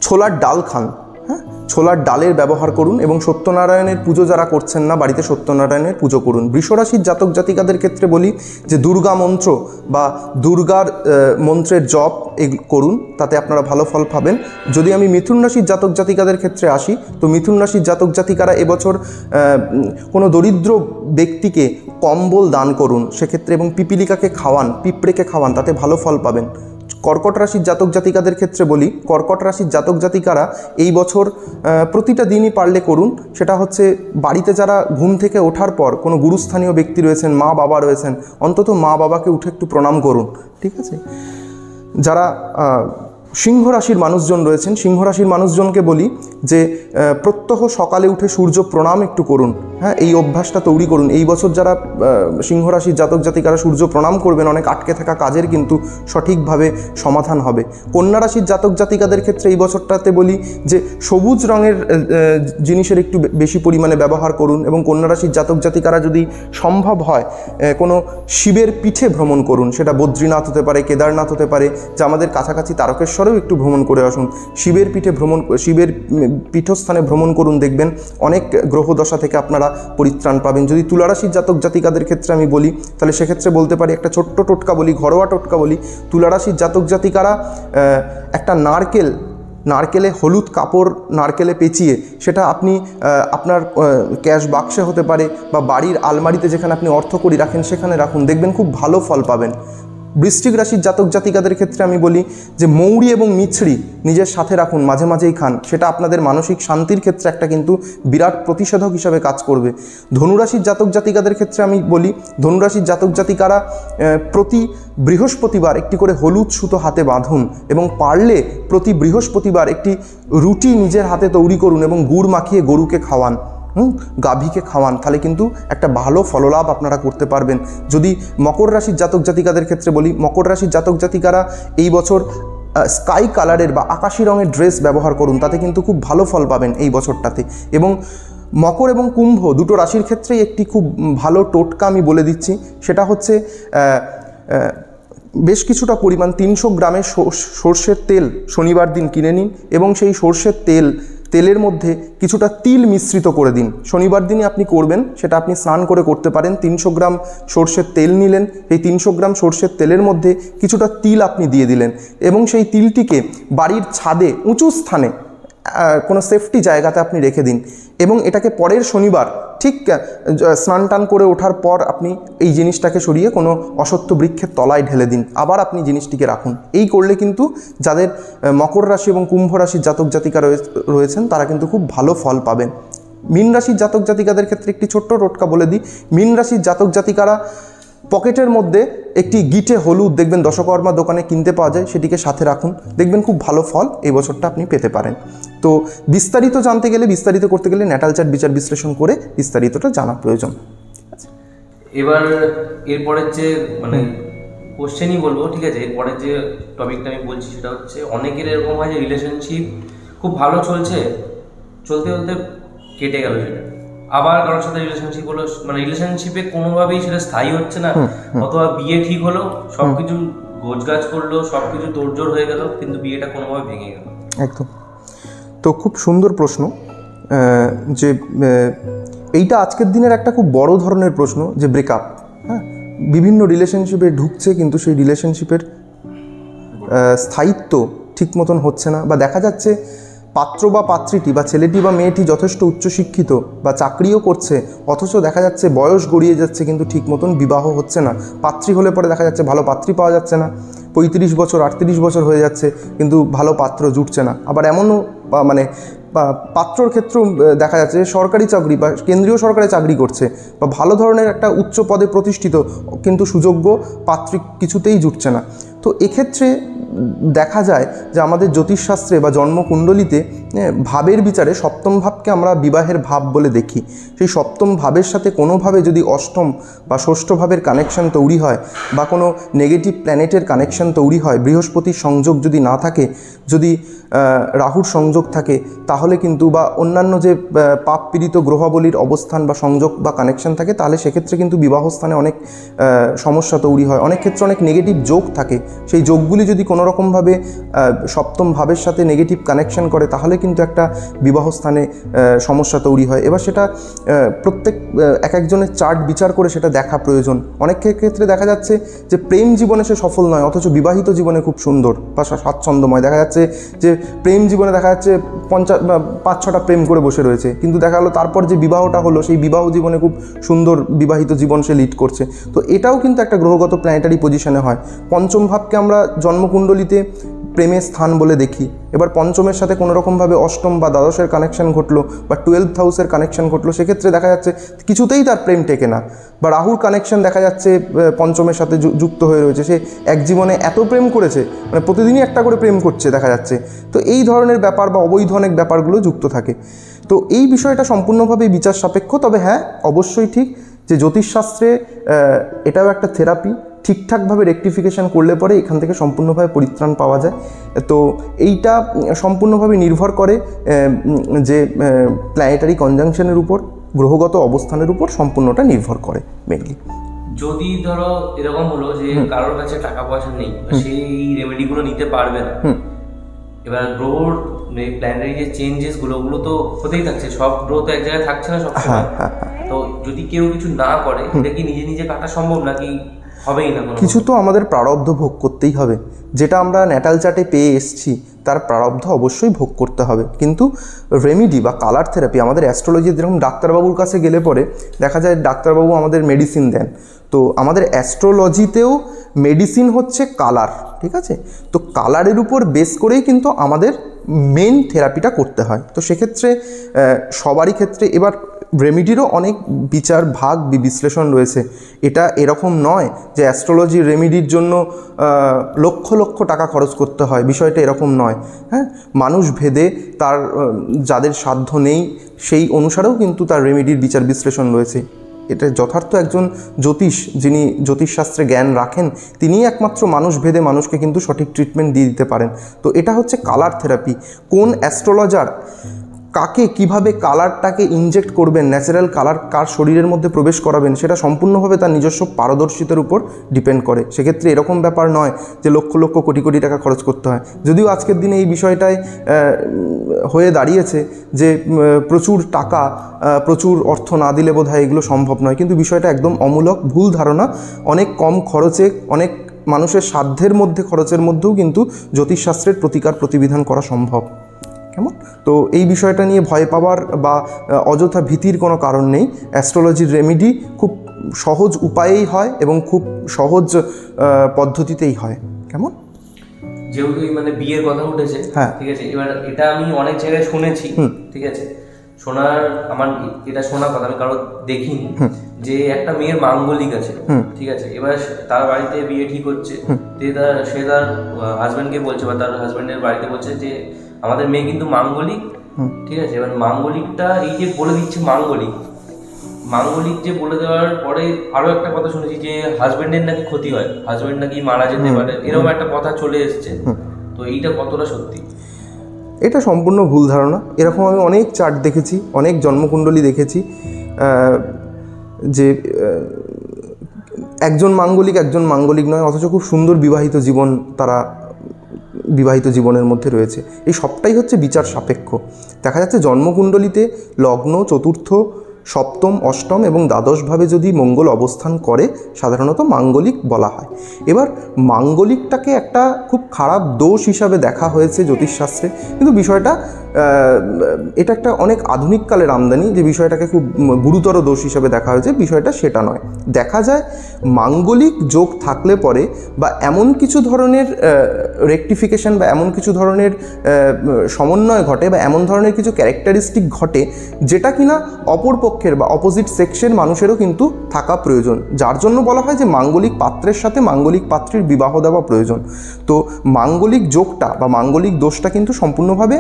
ছোলার ডাল খান, হ্যাঁ, ছোলার ডালের ব্যবহার করুন, এবং সত্যনারায়ণের পুজো যারা করছেন না বাড়িতে সত্যনারায়ণের পুজো করুন। বৃষরাশির জাতক জাতিকাদের ক্ষেত্রে বলি যে দুর্গা মন্ত্র বা দুর্গার মন্ত্রের জপ করুন, তাতে আপনারা ভালো ফল পাবেন। যদি আমি মিথুন রাশির জাতক জাতিকাদের ক্ষেত্রে আসি, তো মিথুন রাশির জাতক জাতিকারা এবছর কোনো দরিদ্র ব্যক্তিকে কম্বল দান করুন সেক্ষেত্রে, এবং পিপিলিকাকে খাওয়ান, পিঁপড়েকে খাওয়ান, তাতে ভালো ফল পাবেন। কর্কট রাশির জাতক জাতিকাদের ক্ষেত্রে বলি, কর্কট রাশির জাতক জাতিকারা এই বছর প্রতিটা দিনই পারলে করুন। সেটা হচ্ছে বাড়িতে যারা ঘুম থেকে ওঠার পর কোনো গুরুস্থানীয় ব্যক্তি রয়েছেন, মা বাবা রয়েছেন, অন্তত মা বাবাকে উঠে একটু প্রণাম করুন, ঠিক আছে? যারা সিংহ রাশির মানুষজন রয়েছেন, সিংহ রাশির মানুষজনকে বলি যে প্রত্যহ সকালে উঠে সূর্য প্রণাম একটু করুন, হ্যাঁ, এই অভ্যাসটা তৈরি করুন। এই বছর যারা সিংহ রাশির জাতক জাতিকারা সূর্য প্রণাম করবেন, অনেক আটকে থাকা কাজের কিন্তু সঠিকভাবে সমাধান হবে। কন্যা রাশির জাতক জাতিকাদের ক্ষেত্রে এই বছরটাতে বলি যে সবুজ রঙের জিনিসের একটু বেশি পরিমাণে ব্যবহার করুন, এবং কন্যা রাশির জাতক জাতিকারা যদি সম্ভব হয় কোনো শিবের পীঠে ভ্রমণ করুন, সেটা বদ্রীনাথ হতে পারে, কেদারনাথ হতে পারে, যে আমাদের কাছাকাছি তারকেশ্বরেও একটু ভ্রমণ করে আসুন। শিবের পীঠস্থানে ভ্রমণ করুন, দেখবেন অনেক গ্রহদশা থেকে আপনারা পরিত্রাণ পাবেন। যদি তুলা রাশির জাতক জাতিকাদের ক্ষেত্রে আমি বলি, তাহলে সেক্ষেত্রে বলতে পারি একটা ছোট্ট টোটকা বলি, ঘরোয়া টোটকা বলি। তুলা রাশির জাতক জাতিকারা একটা নারকেলে হলুদ কাপড় নারকেলে পেঁচিয়ে সেটা আপনি আপনার ক্যাশ বাক্সে হতে পারে বা বাড়ির আলমারিতে যেখানে আপনি অর্থকড়ি রাখেন সেখানে রাখুন, দেখবেন খুব ভালো ফল পাবেন। বৃশ্চিক রাশির জাতক জাতিকাদের ক্ষেত্রে আমি বলি যে মৌরি এবং মিছরি নিজের সাথে রাখুন, মাঝে মাঝেই খান, সেটা আপনাদের মানসিক শান্তির ক্ষেত্রে একটা কিন্তু বিরাট প্রতিষেধক হিসাবে কাজ করবে। ধনুরাশির জাতক জাতিকাদের ক্ষেত্রে আমি বলি, ধনুরাশির জাতক জাতিকারা প্রতি বৃহস্পতিবার একটি করে হলুদ সুতো হাতে বাঁধুন, এবং পারলে প্রতি বৃহস্পতিবার একটি রুটি নিজের হাতে তৈরি করুন এবং গুড় মাখিয়ে গরুকে খাওয়ান, গাভীকে খাওয়ান, তাহলে কিন্তু একটা ভালো ফললাভ আপনারা করতে পারবেন। যদি মকর রাশির জাতক জাতিকাদের ক্ষেত্রে বলি, মকর রাশির জাতক জাতিকারা এই বছর স্কাই কালারের বা আকাশি রঙের ড্রেস ব্যবহার করুন, তাতে কিন্তু খুব ভালো ফল পাবেন এই বছরটাতে। এবং মকর এবং কুম্ভ দুটো রাশির ক্ষেত্রেই একটি খুব ভালো টোটকা আমি বলে দিচ্ছি, সেটা হচ্ছে বেশ কিছুটা পরিমাণ 300 গ্রামের সর্ষের তেল শনিবার দিন কিনে নিন, এবং সেই সর্ষের তেলের মধ্যে কিছুটা তিল মিশ্রিত করে দিন। শনিবার দিনই আপনি করবেন, সেটা আপনি স্নান করে করতে পারেন। 300 গ্রাম সর্ষের তেল নিলেন, এই 300 গ্রাম সর্ষের তেলের মধ্যে কিছুটা তিল আপনি দিয়ে দিলেন, এবং সেই তিলটিকে বাড়ির ছাদে উঁচু স্থানে কোনো সেফটি জায়গাতে আপনি রেখে দিন, এবং এটাকে পরের শনিবার ঠিক স্নান টান করে ওঠার পর আপনি এই জিনিসটাকে সরিয়ে কোনো অশ্বত্থ বৃক্ষের তলায় ঢেলে দিন, আবার আপনি জিনিসটিকে রাখুন। এই করলে কিন্তু যাদের মকর রাশি এবং কুম্ভ রাশির জাতক জাতিকা রয়েছেন তারা কিন্তু খুব ভালো ফল পাবেন। মীন রাশির জাতক জাতিকাদের ক্ষেত্রে একটি ছোট্ট টোটকা বলে দিই। মীন রাশির জাতক জাতিকারা পকেটের মধ্যে একটি গিটে হলুদ দেখবেন দশকর্মা দোকানে কিনতে পাওয়া যায়, সেটিকে সাথে রাখুন, দেখবেন খুব ভালো ফল এই বছরটা আপনি পেতে পারেন। তো বিস্তারিত জানতে গেলে, বিস্তারিত করতে গেলে ন্যাটাল চার্ট বিচার বিশ্লেষণ করে বিস্তারিতটা জানা প্রয়োজন।
এবার এরপরের যে মানে কোশ্চেনই বলবো, ঠিক আছে? এরপরের যে টপিকটা আমি বলছি সেটা হচ্ছে অনেকের এরকম হয় যে রিলেশনশিপ খুব ভালো চলছে, চলতে চলতে কেটে গেল সেটা, আবার কারোর সাথে রিলেশনশিপ হলো, মানে রিলেশনশিপে কোনোভাবেই সেটা স্থায়ী হচ্ছে না, অথবা বিয়ে ঠিক হলো, সবকিছু গোছগাছ করলো, সবকিছু তোড়জোড় হয়ে গেল, কিন্তু বিয়েটা কোনোভাবে ভেঙে গেল।
একদম। তো খুব সুন্দর প্রশ্ন, যে এইটা আজকের দিনের একটা খুব বড় ধরনের প্রশ্ন, যে ব্রেকআপ, হ্যাঁ, বিভিন্ন রিলেশনশিপে ঢুকছে কিন্তু সেই রিলেশনশিপের স্থায়িত্ব ঠিক মতন হচ্ছে না, বা দেখা যাচ্ছে পাত্র বা পাত্রীটি বা ছেলেটি বা মেয়েটি যথেষ্ট উচ্চশিক্ষিত বা চাকরিও করছে, অথচ দেখা যাচ্ছে বয়স গড়িয়ে যাচ্ছে কিন্তু ঠিক মতন বিবাহ হচ্ছে না। পাত্রী হলে পরে দেখা যাচ্ছে ভালো পাত্রী পাওয়া যাচ্ছে না, 35 বছর 38 বছর হয়ে যাচ্ছে কিন্তু ভালো পাত্র জুটছে না। আবার এমনও মানে পাত্রর ক্ষেত্রেও দেখা যাচ্ছে সরকারি চাকরি বা কেন্দ্রীয় সরকারি চাকরি করছে বা ভালো ধরনের একটা উচ্চ পদে প্রতিষ্ঠিত, কিন্তু সুযোগ্য পাত্রী কিছুতেই জুটছে না। তো এক্ষেত্রে দেখা যায় যে আমাদের জ্যোতিষশাস্ত্রে বা জন্মকুণ্ডলিতে ভাবের বিচারে সপ্তম ভাবকে আমরা বিবাহের ভাব বলে দেখি। সেই সপ্তম ভাবের সাথে কোনোভাবে যদি অষ্টম বা ষষ্ঠ ভাবের কানেকশন তৈরি হয় বা কোনো নেগেটিভ প্ল্যানেটের কানেকশন তৈরি হয়, বৃহস্পতির সংযোগ যদি না থাকে, যদি রাহুর সংযোগ থাকে, তাহলে কিন্তু বা অন্যান্য যে পাপ পীড়িত গ্রহাবলীর অবস্থান বা সংযোগ বা কানেকশন থাকে, তাহলে সেক্ষেত্রে কিন্তু বিবাহস্থানে অনেক সমস্যা তৈরি হয়। অনেক ক্ষেত্রে অনেক নেগেটিভ যোগ থাকে, সেই যোগগুলি যদি কোনোরকমভাবে সপ্তম ভাবের সাথে নেগেটিভ কানেকশন করে, তাহলে কিন্তু একটা বিবাহস্থানে সমস্যা তৈরি হয়। এবার সেটা প্রত্যেক এক একজনের চার্ট বিচার করে সেটা দেখা প্রয়োজন। অনেক ক্ষেত্রে দেখা যাচ্ছে যে প্রেম জীবনে সে সফল নয়, অথচ বিবাহিত জীবনে খুব সুন্দর বা স্বাচ্ছন্দ্যময়। দেখা যাচ্ছে যে প্রেম জীবনে দেখা যাচ্ছে 5-6টা প্রেম করে বসে রয়েছে, কিন্তু দেখা গেলো তারপর যে বিবাহটা হলো, সেই বিবাহ জীবনে খুব সুন্দর বিবাহিত জীবন সে লিড করছে। তো এটাও কিন্তু একটা গ্রহগত প্ল্যানেটারি পজিশনে হয়। পঞ্চম ভাবকে আমরা জন্মকুণ্ডলিতে প্রেমের স্থান বলে দেখি। এবার পঞ্চমের সাথে কোনোরকমভাবে অষ্টম বা দ্বাদশের কানেকশন ঘটলো বা 12th হাউসের কানেকশন ঘটলো, সেক্ষেত্রে দেখা যাচ্ছে কিছুতেই তার প্রেম টেকে না। বা রাহুর কানেকশন দেখা যাচ্ছে পঞ্চমের সাথে যুক্ত হয়ে রয়েছে, সে এক জীবনে এত প্রেম করেছে, মানে প্রতিদিনই একটা করে প্রেম করছে দেখা যাচ্ছে। তো এই ধরনের ব্যাপার বা অবৈধ অনেক ব্যাপারগুলো যুক্ত থাকে। তো এই বিষয়টা সম্পূর্ণভাবেই বিচার সাপেক্ষ। তবে হ্যাঁ, অবশ্যই ঠিক যে জ্যোতিষশাস্ত্রে এটাও একটা থেরাপি। ঠিকঠাকভাবে রেকটিফিকেশান করলে পরে এখান থেকে সম্পূর্ণভাবে পরিত্রাণ পাওয়া যায়। তো এইটা সম্পূর্ণভাবে নির্ভর করে যে প্ল্যানেটারি কনজাংশনের উপর, গ্রহগত অবস্থানের উপর সম্পূর্ণটা নির্ভর করে মেনলি।
যদি ধরো এরকম হলো যে কারোর কাছে টাকা পয়সা নেই, সেই রেমেডিগুলো নিতে পারবে না, এবার গ্রহর প্ল্যানেটারি যে চেঞ্জেসগুলো, ওগুলো তো হতেই থাকছে, সব গ্রহ তো এক জায়গায় থাকছে না সবসময়। তো যদি কেউ কিছু না করে, এটা কি নিজে নিজে কাটা সম্ভব নাকি হবেই না?
কিছু তো আমাদের প্রারব্ধ ভোগ করতেই হবে। যেটা আমরা ন্যাটাল চার্টে পেয়ে এসছি তার প্রারব্ধ অবশ্যই ভোগ করতে হবে। কিন্তু রেমিডি বা কালার থেরাপি, আমাদের অ্যাস্ট্রোলজি যেরকম ডাক্তারবাবুর কাছে গেলে পরে দেখা যায় ডাক্তারবাবু আমাদের মেডিসিন দেন, তো আমাদের অ্যাস্ট্রোলজিতেও মেডিসিন হচ্ছে কালার, ঠিক আছে? তো কালারের উপর বেস করেই কিন্তু আমাদের মেন থেরাপিটা করতে হয়। তো সেক্ষেত্রে সবারই ক্ষেত্রে এবার রেমিডিরও অনেক বিচার ভাগ বিশ্লেষণ রয়েছে। এটা এরকম নয় যে অ্যাস্ট্রোলজি রেমিডির জন্য লক্ষ লক্ষ টাকা খরচ করতে হয়, বিষয়টা এরকম নয়। হ্যাঁ, মানুষ ভেদে তার যাদের সাধ্য নেই সেই অনুসারেও কিন্তু তার রেমিডির বিচার বিশ্লেষণ রয়েছে। এটা যথার্থ একজন জ্যোতিষ, যিনি জ্যোতিষশাস্ত্রে জ্ঞান রাখেন, তিনিই একমাত্র মানুষ ভেদে মানুষকে কিন্তু সঠিক ট্রিটমেন্ট দিয়ে দিতে পারেন। তো এটা হচ্ছে কালার থেরাপি। কোন অ্যাস্ট্রোলজার কাকে কিভাবে কালারটাকে ইনজেক্ট করবেন, ন্যাচারাল কালার কার শরীরের মধ্যে প্রবেশ করাবেন, সেটা সম্পূর্ণভাবে তার নিজস্ব পারদর্শিতার উপর ডিপেন্ড করে। সেক্ষেত্রে এরকম ব্যাপার নয় যে লক্ষ লক্ষ কোটি কোটি টাকা খরচ করতে হয়। যদিও আজকের দিনে এই বিষয়টায় হয়ে দাঁড়িয়েছে যে প্রচুর টাকা, প্রচুর অর্থ না দিলে বোধহয় এগুলো সম্ভব নয়, কিন্তু বিষয়টা একদম অমূলক, ভুল ধারণা। অনেক কম খরচে, অনেক মানুষের সাধ্যের মধ্যে খরচের মধ্যেও কিন্তু জ্যোতিষশাস্ত্রের প্রতিকার প্রতিবিধান করা সম্ভব। কেমন? তো এই বিষয়টা নিয়ে ভয় পাওয়ার বা অযথা ভীতির কোনো কারণ নেই। অ্যাস্ট্রোলজির রেমিডি খুব সহজ উপায়েই হয় এবং খুব সহজ পদ্ধতিতেই হয়। কেমন?
যেহেতু মানে বিয়ের কথা উঠেছে,
হ্যাঁ,
ঠিক আছে, এবার এটা আমি অনেক জায়গায় শুনেছি, ঠিক আছে, শোনার আমার এটা শোনা কথা, আমি কারো দেখিনি যে একটা মেয়ের মাঙ্গলিক আছে, ঠিক আছে, এবার তার বাড়িতে বিয়ে ঠিক হচ্ছে, সে তার হাজব্যান্ডকে বলছে বা তার হাজব্যান্ডের বাড়িতে বলছে যে আমাদের মেয়ে কিন্তু মাঙ্গলিক, ঠিক আছে। এবার মাঙ্গলিকটা এই যে বলে দিচ্ছে মাঙ্গলিক যে বলে দেওয়ার পরে আরো একটা কথা শুনেছি যে হাজব্যান্ডের নাকি ক্ষতি হয়, হাজব্যান্ড নাকি মারা যেতে পারে, এরকম একটা কথা চলে এসছে। তো এইটা কতটা সত্যি?
এটা সম্পূর্ণ ভুল ধারণা। এরকম আমি অনেক চার্ট দেখেছি, অনেক জন্মকুণ্ডলী দেখেছি যে একজন মাঙ্গলিক নয়, অথচ খুব সুন্দর বিবাহিত জীবন তারা বিবাহিত জীবনের মধ্যে রয়েছে। এই সবটাই হচ্ছে বিচার সাপেক্ষ। দেখা যাচ্ছে জন্মকুণ্ডলিতে লগ্ন, চতুর্থ, সপ্তম, অষ্টম এবং দ্বাদশভাবে যদি মঙ্গল অবস্থান করে সাধারণত মাঙ্গলিক বলা হয়। এবার মাঙ্গলিকটাকে একটা খুব খারাপ দোষ হিসাবে দেখা হয়েছে জ্যোতিষশাস্ত্রে, কিন্তু বিষয়টা এটা একটা অনেক আধুনিক কালের আমদানি, যে বিষয়টাকে খুব গুরুতর দোষ হিসেবে দেখা হয়েছে, বিষয়টা সেটা নয়। দেখা যায় মাঙ্গলিক যোগ থাকলে পরে বা এমন কিছু ধরনের রেকটিফিকেশন বা এমন কিছু ধরনের সমন্বয় ঘটে বা এমন ধরনের কিছু ক্যারেক্টারিস্টিক ঘটে যেটা কিনা অপর পক্ষের বা অপোজিট সেক্সের মানুষেরও কিন্তু থাকা প্রয়োজন, যার জন্য বলা হয় যে মাঙ্গলিক পাত্রের সাথে মাঙ্গলিক পাত্রীর বিবাহ দেওয়া প্রয়োজন। তো মাঙ্গলিক যোগটা বা মাঙ্গলিক দোষটা কিন্তু সম্পূর্ণভাবে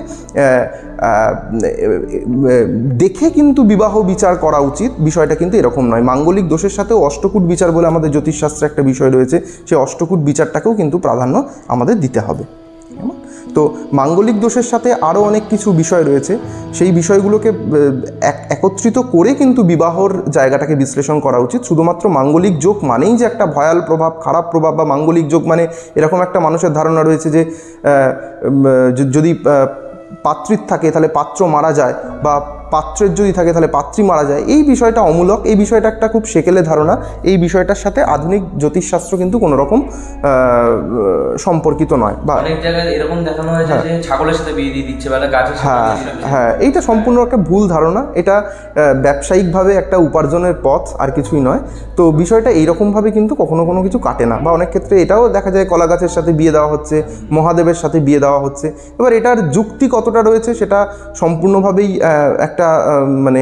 দেখে কিন্তু বিবাহ বিচার করা উচিত, বিষয়টা কিন্তু এরকম নয়। মাঙ্গলিক দোষের সাথেও অষ্টকূট বিচার বলে আমাদের জ্যোতিষশাস্ত্রে একটা বিষয় রয়েছে, সেই অষ্টকূট বিচারটাকেও কিন্তু প্রাধান্য আমাদের দিতে হবে। তো মাঙ্গলিক দোষের সাথে আরও অনেক কিছু বিষয় রয়েছে, সেই বিষয়গুলোকে একত্রিত করে কিন্তু বিবাহর জায়গাটাকে বিশ্লেষণ করা উচিত। শুধুমাত্র মাঙ্গলিক যোগ মানেই যে একটা ভয়াল প্রভাব, খারাপ প্রভাব, বা মাঙ্গলিক যোগ মানে এরকম একটা মানুষের ধারণা রয়েছে যে যদি পাত্রীর থাকে তাহলে পাত্র মারা যায়, বা পাত্রের যদি থাকে তাহলে পাত্রী মারা যায়, এই বিষয়টা অমূলক। এই বিষয়টা একটা খুব সেকেলে ধারণা। এই বিষয়টার সাথে আধুনিক জ্যোতিষশাস্ত্র কিন্তু কোনো রকম সম্পর্কিত নয়। বা
অনেক জায়গায় এরকম দেখানো হয়েছে যে ছাগলের সাথে বিয়ে দিয়ে দিচ্ছে বা গাছের সাথে।
হ্যাঁ, এইটা সম্পূর্ণ একটা ভুল ধারণা। এটা ব্যবসায়িকভাবে একটা উপার্জনের পথ, আর কিছুই নয়। তো বিষয়টা এইরকমভাবে কিন্তু কখনো কোনো কিছু কাটে না। বা অনেক ক্ষেত্রে এটাও দেখা যায় কলা গাছের সাথে বিয়ে দেওয়া হচ্ছে, মহাদেবের সাথে বিয়ে দেওয়া হচ্ছে। এবার এটার যুক্তি কতটা রয়েছে সেটা সম্পূর্ণভাবেই একটা মানে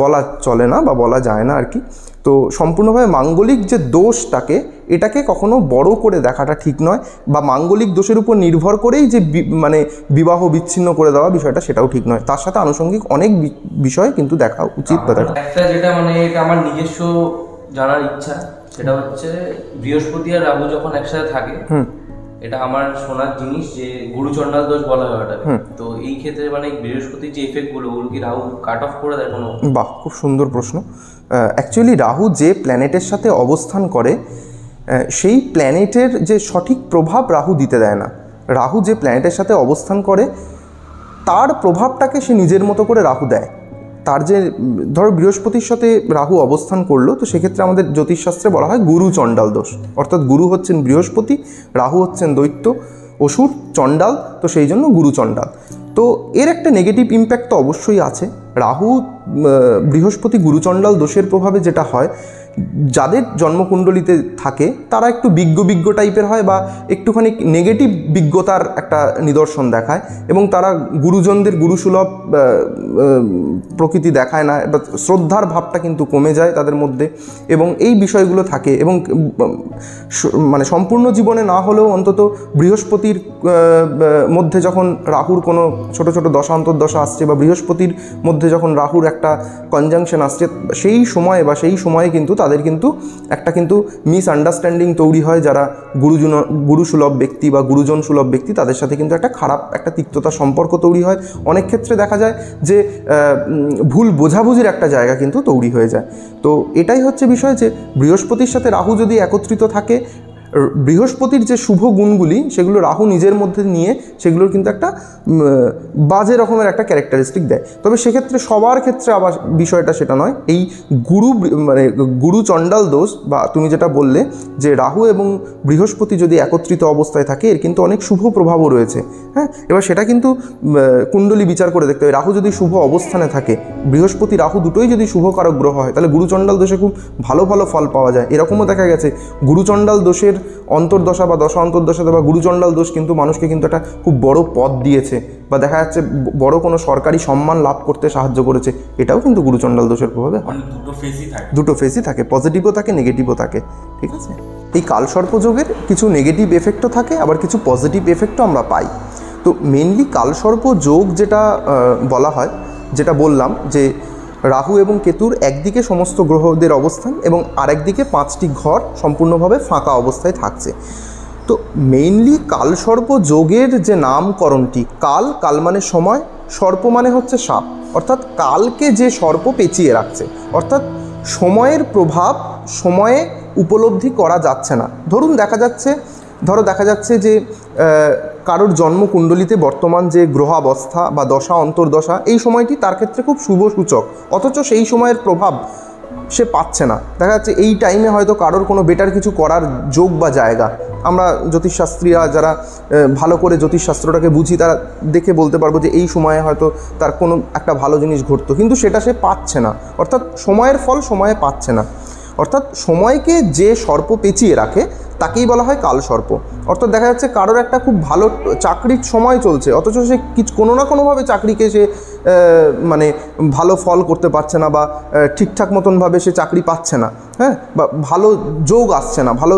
বলা চলে না বা বলা যায় না আর কি। তো সম্পূর্ণভাবে মাঙ্গলিক যে দোষটাকে, এটাকে কখনো বড় করে দেখাটা ঠিক নয়, বা মাঙ্গলিক দোষের উপর নির্ভর করেই যে মানে বিবাহ বিচ্ছিন্ন করে দেওয়া বিষয়টা, সেটাও ঠিক নয়। তার সাথে আনুষঙ্গিক অনেক বিষয় কিন্তু দেখা উচিত।
একটা যেটা মানে এটা আমার নিজস্ব জানার ইচ্ছা, সেটা হচ্ছে বৃহস্পতি আর রাহু যখন একসাথে থাকে, এটা আমার শোনার জিনিস যে গুরুচণ্ডাল দোষ বলা হয় ওটাকে। তো এই ক্ষেত্রে মানে বৃহস্পতির যে এফেক্টগুলো, ওগুলো কি রাহু কাট অফ করে দেয় কোনো?
বাহ, খুব সুন্দর প্রশ্ন। অ্যাকচুয়ালি রাহু যে প্ল্যানেটের সাথে অবস্থান করে, সেই প্ল্যানেটের যে সঠিক প্রভাব রাহু দিতে দেয় না। রাহু যে প্ল্যানেটের সাথে অবস্থান করে তার প্রভাবটাকে সে নিজের মতো করে রাহু দেয়। তার যে ধরো বৃহস্পতির সাথে রাহু অবস্থান করলো, তো সেক্ষেত্রে আমাদের জ্যোতিষশাস্ত্রে বলা হয় গুরু চণ্ডাল দোষ। অর্থাৎ গুরু হচ্ছেন বৃহস্পতি, রাহু হচ্ছেন দৈত্য, অসুর, চণ্ডাল, তো সেই জন্য গুরু চণ্ডাল। তো এর একটা নেগেটিভ ইম্প্যাক্ট তো অবশ্যই আছে। রাহু বৃহস্পতি গুরুচণ্ডাল দোষের প্রভাবে যেটা হয়, যাদের জন্মকুণ্ডলিতে থাকে তারা একটু বিজ্ঞ টাইপের হয়, বা একটুখানি নেগেটিভ বিজ্ঞতার একটা নিদর্শন দেখায়, এবং তারা গুরুজনদের গুরুসুলভ প্রকৃতি দেখায় না, বা শ্রদ্ধার ভাবটা কিন্তু কমে যায় তাদের মধ্যে, এবং এই বিষয়গুলো থাকে। এবং মানে সম্পূর্ণ জীবনে না হলেও অন্তত বৃহস্পতির মধ্যে যখন রাহুর কোনো ছোট ছোট দশা অন্তর্দশা আসছে, বা বৃহস্পতির মধ্যে যখন রাহুর একটা কনজাংশন আসছে, সেই সময়ে কিন্তু তাদের কিন্তু একটা মিসআন্ডারস্ট্যান্ডিং তৈরি হয়। যারা গুরুসুলভ ব্যক্তি বা গুরুজন সুলভ ব্যক্তি, তাদের সাথে কিন্তু একটা তিক্ততার সম্পর্ক তৈরি হয়। অনেক ক্ষেত্রে দেখা যায় যে ভুল বোঝাবুঝির একটা জায়গা কিন্তু তৈরি হয়ে যায়। তো এটাই হচ্ছে বিষয়, যে বৃহস্পতির সাথে রাহু যদি একত্রিত থাকে, বৃহস্পতির যে শুভ গুণগুলি সেগুলো রাহু নিজের মধ্যে নিয়ে সেগুলোর কিন্তু একটা বাজে রকমের একটা ক্যারেক্টারিস্টিক দেয়। তবে সেক্ষেত্রে সবার ক্ষেত্রে আবার বিষয়টা সেটা নয়। এই গুরু চণ্ডাল দোষ, বা তুমি যেটা বললে যে রাহু এবং বৃহস্পতি যদি একত্রিত অবস্থায় থাকে, এর কিন্তু অনেক শুভ প্রভাবও রয়েছে। হ্যাঁ, এবার সেটা কিন্তু কুণ্ডলী বিচার করে দেখতে হবে। রাহু যদি শুভ অবস্থানে থাকে, বৃহস্পতি রাহু দুটোই যদি শুভকারক গ্রহ হয়, তাহলে গুরুচণ্ডাল দোষে খুব ভালো ফল পাওয়া যায়। এরকমও দেখা গেছে গুরুচণ্ডাল দোষের অন্তর্দশা বা দশা অন্তর্দশাতে বা গুরুচণ্ডাল দোষ কিন্তু মানুষকে কিন্তু একটা খুব বড় পদ দিয়েছে, বা দেখা যাচ্ছে বড় কোনো সরকারি সম্মান লাভ করতে সাহায্য করেছে। এটাও কিন্তু গুরুচণ্ডাল দোষের প্রভাবে দুটো ফেসই থাকে, পজিটিভও থাকে, নেগেটিভও থাকে। ঠিক আছে, এই কালসর্পযোগের কিছু নেগেটিভ এফেক্টও থাকে, আবার কিছু পজিটিভ এফেক্টও আমরা পাই। তো মেনলি কালসর্প যোগ যেটা বলা হয়, যেটা বললাম যে রাহু এবং কেতুর একদিকে সমস্ত গ্রহদের অবস্থান এবং আরেকদিকে 5টি ঘর সম্পূর্ণভাবে ফাঁকা অবস্থায় থাকছে। তো মেইনলি কালসর্প যোগের যে নামকরণটি, কাল মানে সময়, সর্প মানে হচ্ছে সাপ, অর্থাৎ কালকে যে সর্প পেঁচিয়ে রাখছে, অর্থাৎ সময়ের প্রভাব সময়ে উপলব্ধি করা যাচ্ছে না। দেখা যাচ্ছে যে কারোর জন্মকুণ্ডলিতে বর্তমান যে গ্রহাবস্থা বা দশা অন্তর্দশা, এই সময়টি তার ক্ষেত্রে খুব শুভ সূচক, অথচ সেই সময়ের প্রভাব সে পাচ্ছে না। দেখা যাচ্ছে এই টাইমে হয়তো কারোর কোনো বেটার কিছু করার যোগ বা জায়গা, আমরা জ্যোতিষশাস্ত্রীরা যারা ভালো করে জ্যোতিষশাস্ত্রটাকে বুঝি তারা দেখে বলতে পারবো যে এই সময়ে হয়তো তার কোনো একটা ভালো জিনিস ঘটতো, কিন্তু সেটা সে পাচ্ছে না। অর্থাৎ সময়ের ফল সময়ে পাচ্ছে না। অর্থাৎ সময়কে যে সর্প পেঁচিয়ে রাখে তাকেই বলা হয় কালসর্প। অর্থাৎ দেখা যাচ্ছে কারোর একটা খুব ভালো চাকরির সময় চলছে, অথচ সে কোনো না কোনোভাবে চাকরিকে সে মানে ভালো ফল করতে পারছে না, বা ঠিকঠাক মতনভাবে সে চাকরি পাচ্ছে না, হ্যাঁ, বা ভালো যোগ আসছে না, ভালো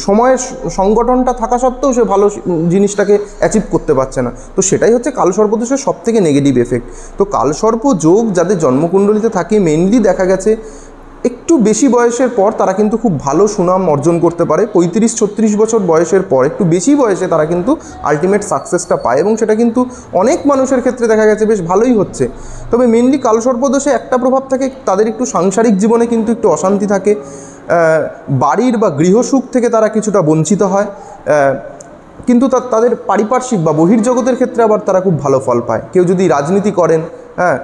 সময়ের সংগঠনটা থাকা সত্ত্বেও সে ভালো জিনিসটাকে অ্যাচিভ করতে পারছে না। তো সেটাই হচ্ছে কালসর্পদোষের সবথেকে নেগেটিভ এফেক্ট। তো কালসর্প যোগ যাদের জন্মকুণ্ডলিতে থাকে মেনলি দেখা গেছে একটু বেশি বয়সের পর তারা কিন্তু খুব ভালো সুনাম অর্জন করতে পারে। 35-36 বছর বয়সের পর একটু বেশি বয়সে তারা কিন্তু আলটিমেট সাকসেসটা পায়, এবং সেটা কিন্তু অনেক মানুষের ক্ষেত্রে দেখা গেছে বেশ ভালোই হচ্ছে। তবে মেনলি কালসর্পদোষে একটা প্রভাব থাকে, তাদের একটু সাংসারিক জীবনে কিন্তু একটু অশান্তি থাকে, বাড়ির বা গৃহসুখ থেকে তারা কিছুটা বঞ্চিত হয়, কিন্তু তাদের পারিপার্শ্বিক বা বহির্জগতের ক্ষেত্রে আবার তারা খুব ভালো ফল পায়। কেউ যদি রাজনীতি করেন, হ্যাঁ,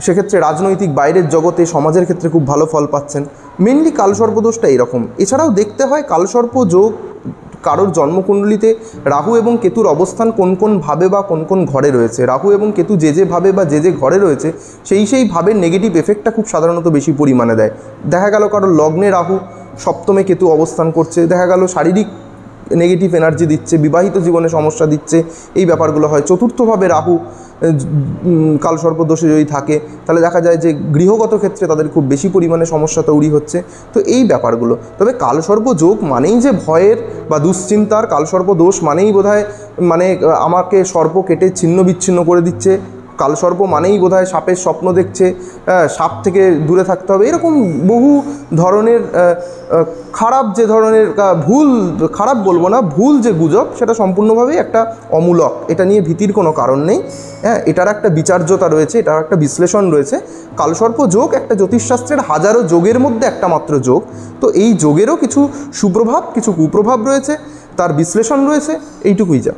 সেক্ষেত্রে রাজনৈতিক বাইরের জগতে সমাজের ক্ষেত্রে খুব ভালো ফল পাচ্ছেন। মেনলি কালসর্পদোষটা এরকম। এছাড়াও দেখতে হয় কালসর্প যোগ কারোর জন্মকুণ্ডলিতে রাহু এবং কেতুর অবস্থান কোন কোন ভাবে বা কোন কোন ঘরে রয়েছে। রাহু এবং কেতু যে ভাবে বা যে ঘরে রয়েছে সেই ভাবের নেগেটিভ এফেক্টটা খুব সাধারণত বেশি পরিমাণে দেয়। দেখা গেল কারোর লগ্নে রাহু, সপ্তমে কেতু অবস্থান করছে, দেখা গেল শারীরিক নেগেটিভ এনার্জি দিচ্ছে, বিবাহিত জীবনে সমস্যা দিচ্ছে, এই ব্যাপারগুলো হয়। চতুর্থভাবে রাহু কালসর্পদোষে যদি থাকে তাহলে দেখা যায় যে গৃহগত ক্ষেত্রে তাদের খুব বেশি পরিমাণে সমস্যা তৈরি হচ্ছে। তো এই ব্যাপারগুলো, তবে কালসর্প যোগ মানেই যে ভয়ের বা দুশ্চিন্তার, কালসর্প দোষ মানেই বোধহয় মানে আমাকে সর্প কেটে ছিন্ন বিচ্ছিন্ন করে দিচ্ছে, কালসর্প মানেই বোধহয় সাপের স্বপ্ন দেখছে, সাপ থেকে দূরে থাকতে হবে, এরকম বহু ধরনের খারাপ যে ধরনের খারাপ বলবো না, ভুল যে গুজব, সেটা সম্পূর্ণভাবেই একটা অমূলক। এটা নিয়ে ভীতির কোনো কারণ নেই। হ্যাঁ, এটার একটা বিচার্যতা রয়েছে, এটার একটা বিশ্লেষণ রয়েছে। কালসর্প যোগ একটা জ্যোতিষশাস্ত্রের হাজারো যোগের মধ্যে একটা মাত্র যোগ। তো এই যোগেরও কিছু সুপ্রভাব, কিছু কুপ্রভাব রয়েছে, তার বিশ্লেষণ রয়েছে, এইটুকুই যা।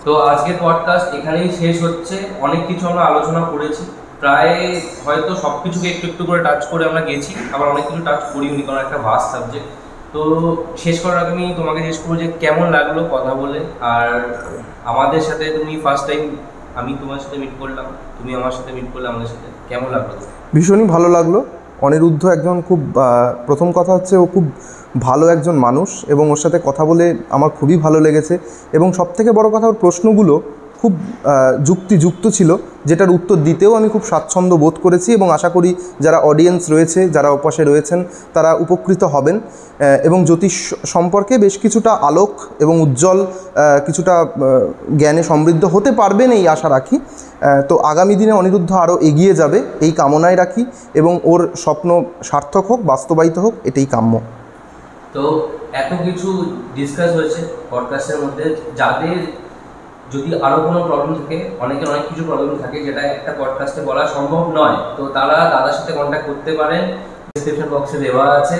তো আজকের পডকাস্ট এখানেই শেষ হচ্ছে। অনেক কিছু আমরা আলোচনা করেছি, প্রায় হয়তো সব কিছুকে একটু একটু করে টাচ করে আমরা গেছি, আবার অনেক কিছু টাচ করিনি, কারণ একটা ভাস্ট সাবজেক্ট। তো শেষ করার আগে আমি তোমাকে জিজ্ঞেস করবো যে কেমন লাগলো কথা বলে, আর আমাদের সাথে তুমি ফার্স্ট টাইম, আমি তোমার সাথে মিট করলাম, তুমি আমার সাথে মিট করলে, আমাদের সাথে কেমন লাগলো?
ভীষণই ভালো লাগলো। অনিরুদ্ধ একজন খুব, প্রথম কথা হচ্ছে ও খুব ভালো একজন মানুষ, এবং ওর সাথে কথা বলে আমার খুবই ভালো লেগেছে। এবং সবথেকে বড় কথা, ওর প্রশ্নগুলো খুব যুক্তিযুক্ত ছিল, যেটার উত্তর দিতেও আমি খুব স্বাচ্ছন্দ্য বোধ করেছি, এবং আশা করি যারা অডিয়েন্স রয়েছে, যারা ওপাশে রয়েছেন, তারা উপকৃত হবেন এবং জ্যোতিষ সম্পর্কে বেশ কিছুটা আলোক এবং উজ্জ্বল কিছুটা জ্ঞানে সমৃদ্ধ হতে পারবেন এই আশা রাখি। তো আগামী দিনে অনিরুদ্ধ আরও এগিয়ে যাবে এই কামনায় রাখি, এবং ওর স্বপ্ন সার্থক হোক, বাস্তবায়িত হোক, এটাই কাম্য।
তো এত কিছু ডিসকাস হয়েছে পডকাস্টের মধ্যে, যাদের যদি আরও কোনো প্রবলেম থাকে, অনেকের অনেক কিছু প্রবলেম থাকে যেটা একটা পডকাস্টে বলা সম্ভব নয়, তো তারা দাদার সাথে কন্ট্যাক্ট করতে পারেন। ডিসক্রিপশন বক্সে দেওয়া আছে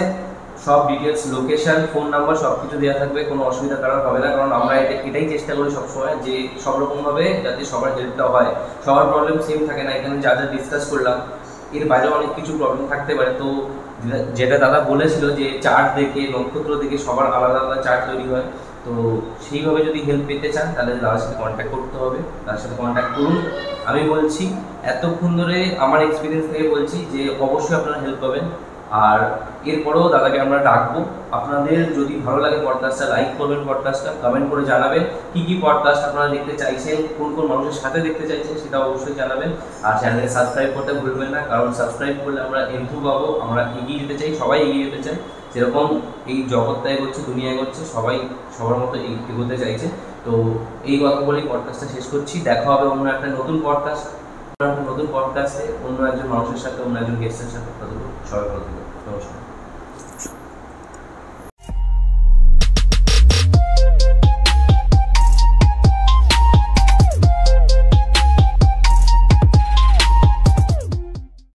সব ডিটেলস, লোকেশন, ফোন নাম্বার সব কিছু দেওয়া থাকবে, কোনো অসুবিধা কারণ হবে না। কারণ আমরা এটাই চেষ্টা করি সবসময় যে সব রকমভাবে যাতে সবার হেল্পটা হয়। সবার প্রবলেম সেম থাকে না, এখানে যা যা ডিসকাস করলাম এর বাইরেও অনেক কিছু প্রবলেম থাকতে পারে। তো যেটা দাদা বলেছিল যে চার্ট দেখে, নক্ষত্র দেখে সবার আলাদা আলাদা চার্ট তৈরি হয়, তো সেইভাবে যদি হেল্প পেতে চান তাহলে দাদার সাথে কন্ট্যাক্ট করতে হবে, তার সাথে কন্ট্যাক্ট করুন। আমি বলছি এতক্ষণ ধরে আমার এক্সপিরিয়েন্স থেকে বলছি যে অবশ্যই আপনারা হেল্প পাবেন। আর এরপরেও দাদাকে আমরা ডাকবো। আপনাদের যদি ভালো লাগে পডকাস্টটা লাইক করবেন, পডকাস্টটা কমেন্ট করে জানাবেন কি কি পডকাস্ট আপনারা দেখতে চাইছেন, কোন কোন মানুষের সাথে দেখতে চাইছেন সেটা অবশ্যই জানাবেন। আর চ্যানেলকে সাবস্ক্রাইব করতে ভুলবেন না, কারণ সাবস্ক্রাইব করলে আমরা এন্থু পাবো, আমরা এগিয়ে যেতে চাই, সবাই এগিয়ে যেতে চাই। যেরকম এই জগৎটা এগোচ্ছে, দুনিয়া এগোচ্ছে, সবাই সবার মতো এগোতে চাইছে। তো এই কথা বলেই পডকাস্টটা শেষ করছি। দেখা হবে অন্য একটা নতুন পডকাস্টে অন্য একজন মানুষের সাথে, অন্য একজন গেস্টের সাথে। সবাই ভালো থাকবেন। নমস্কার।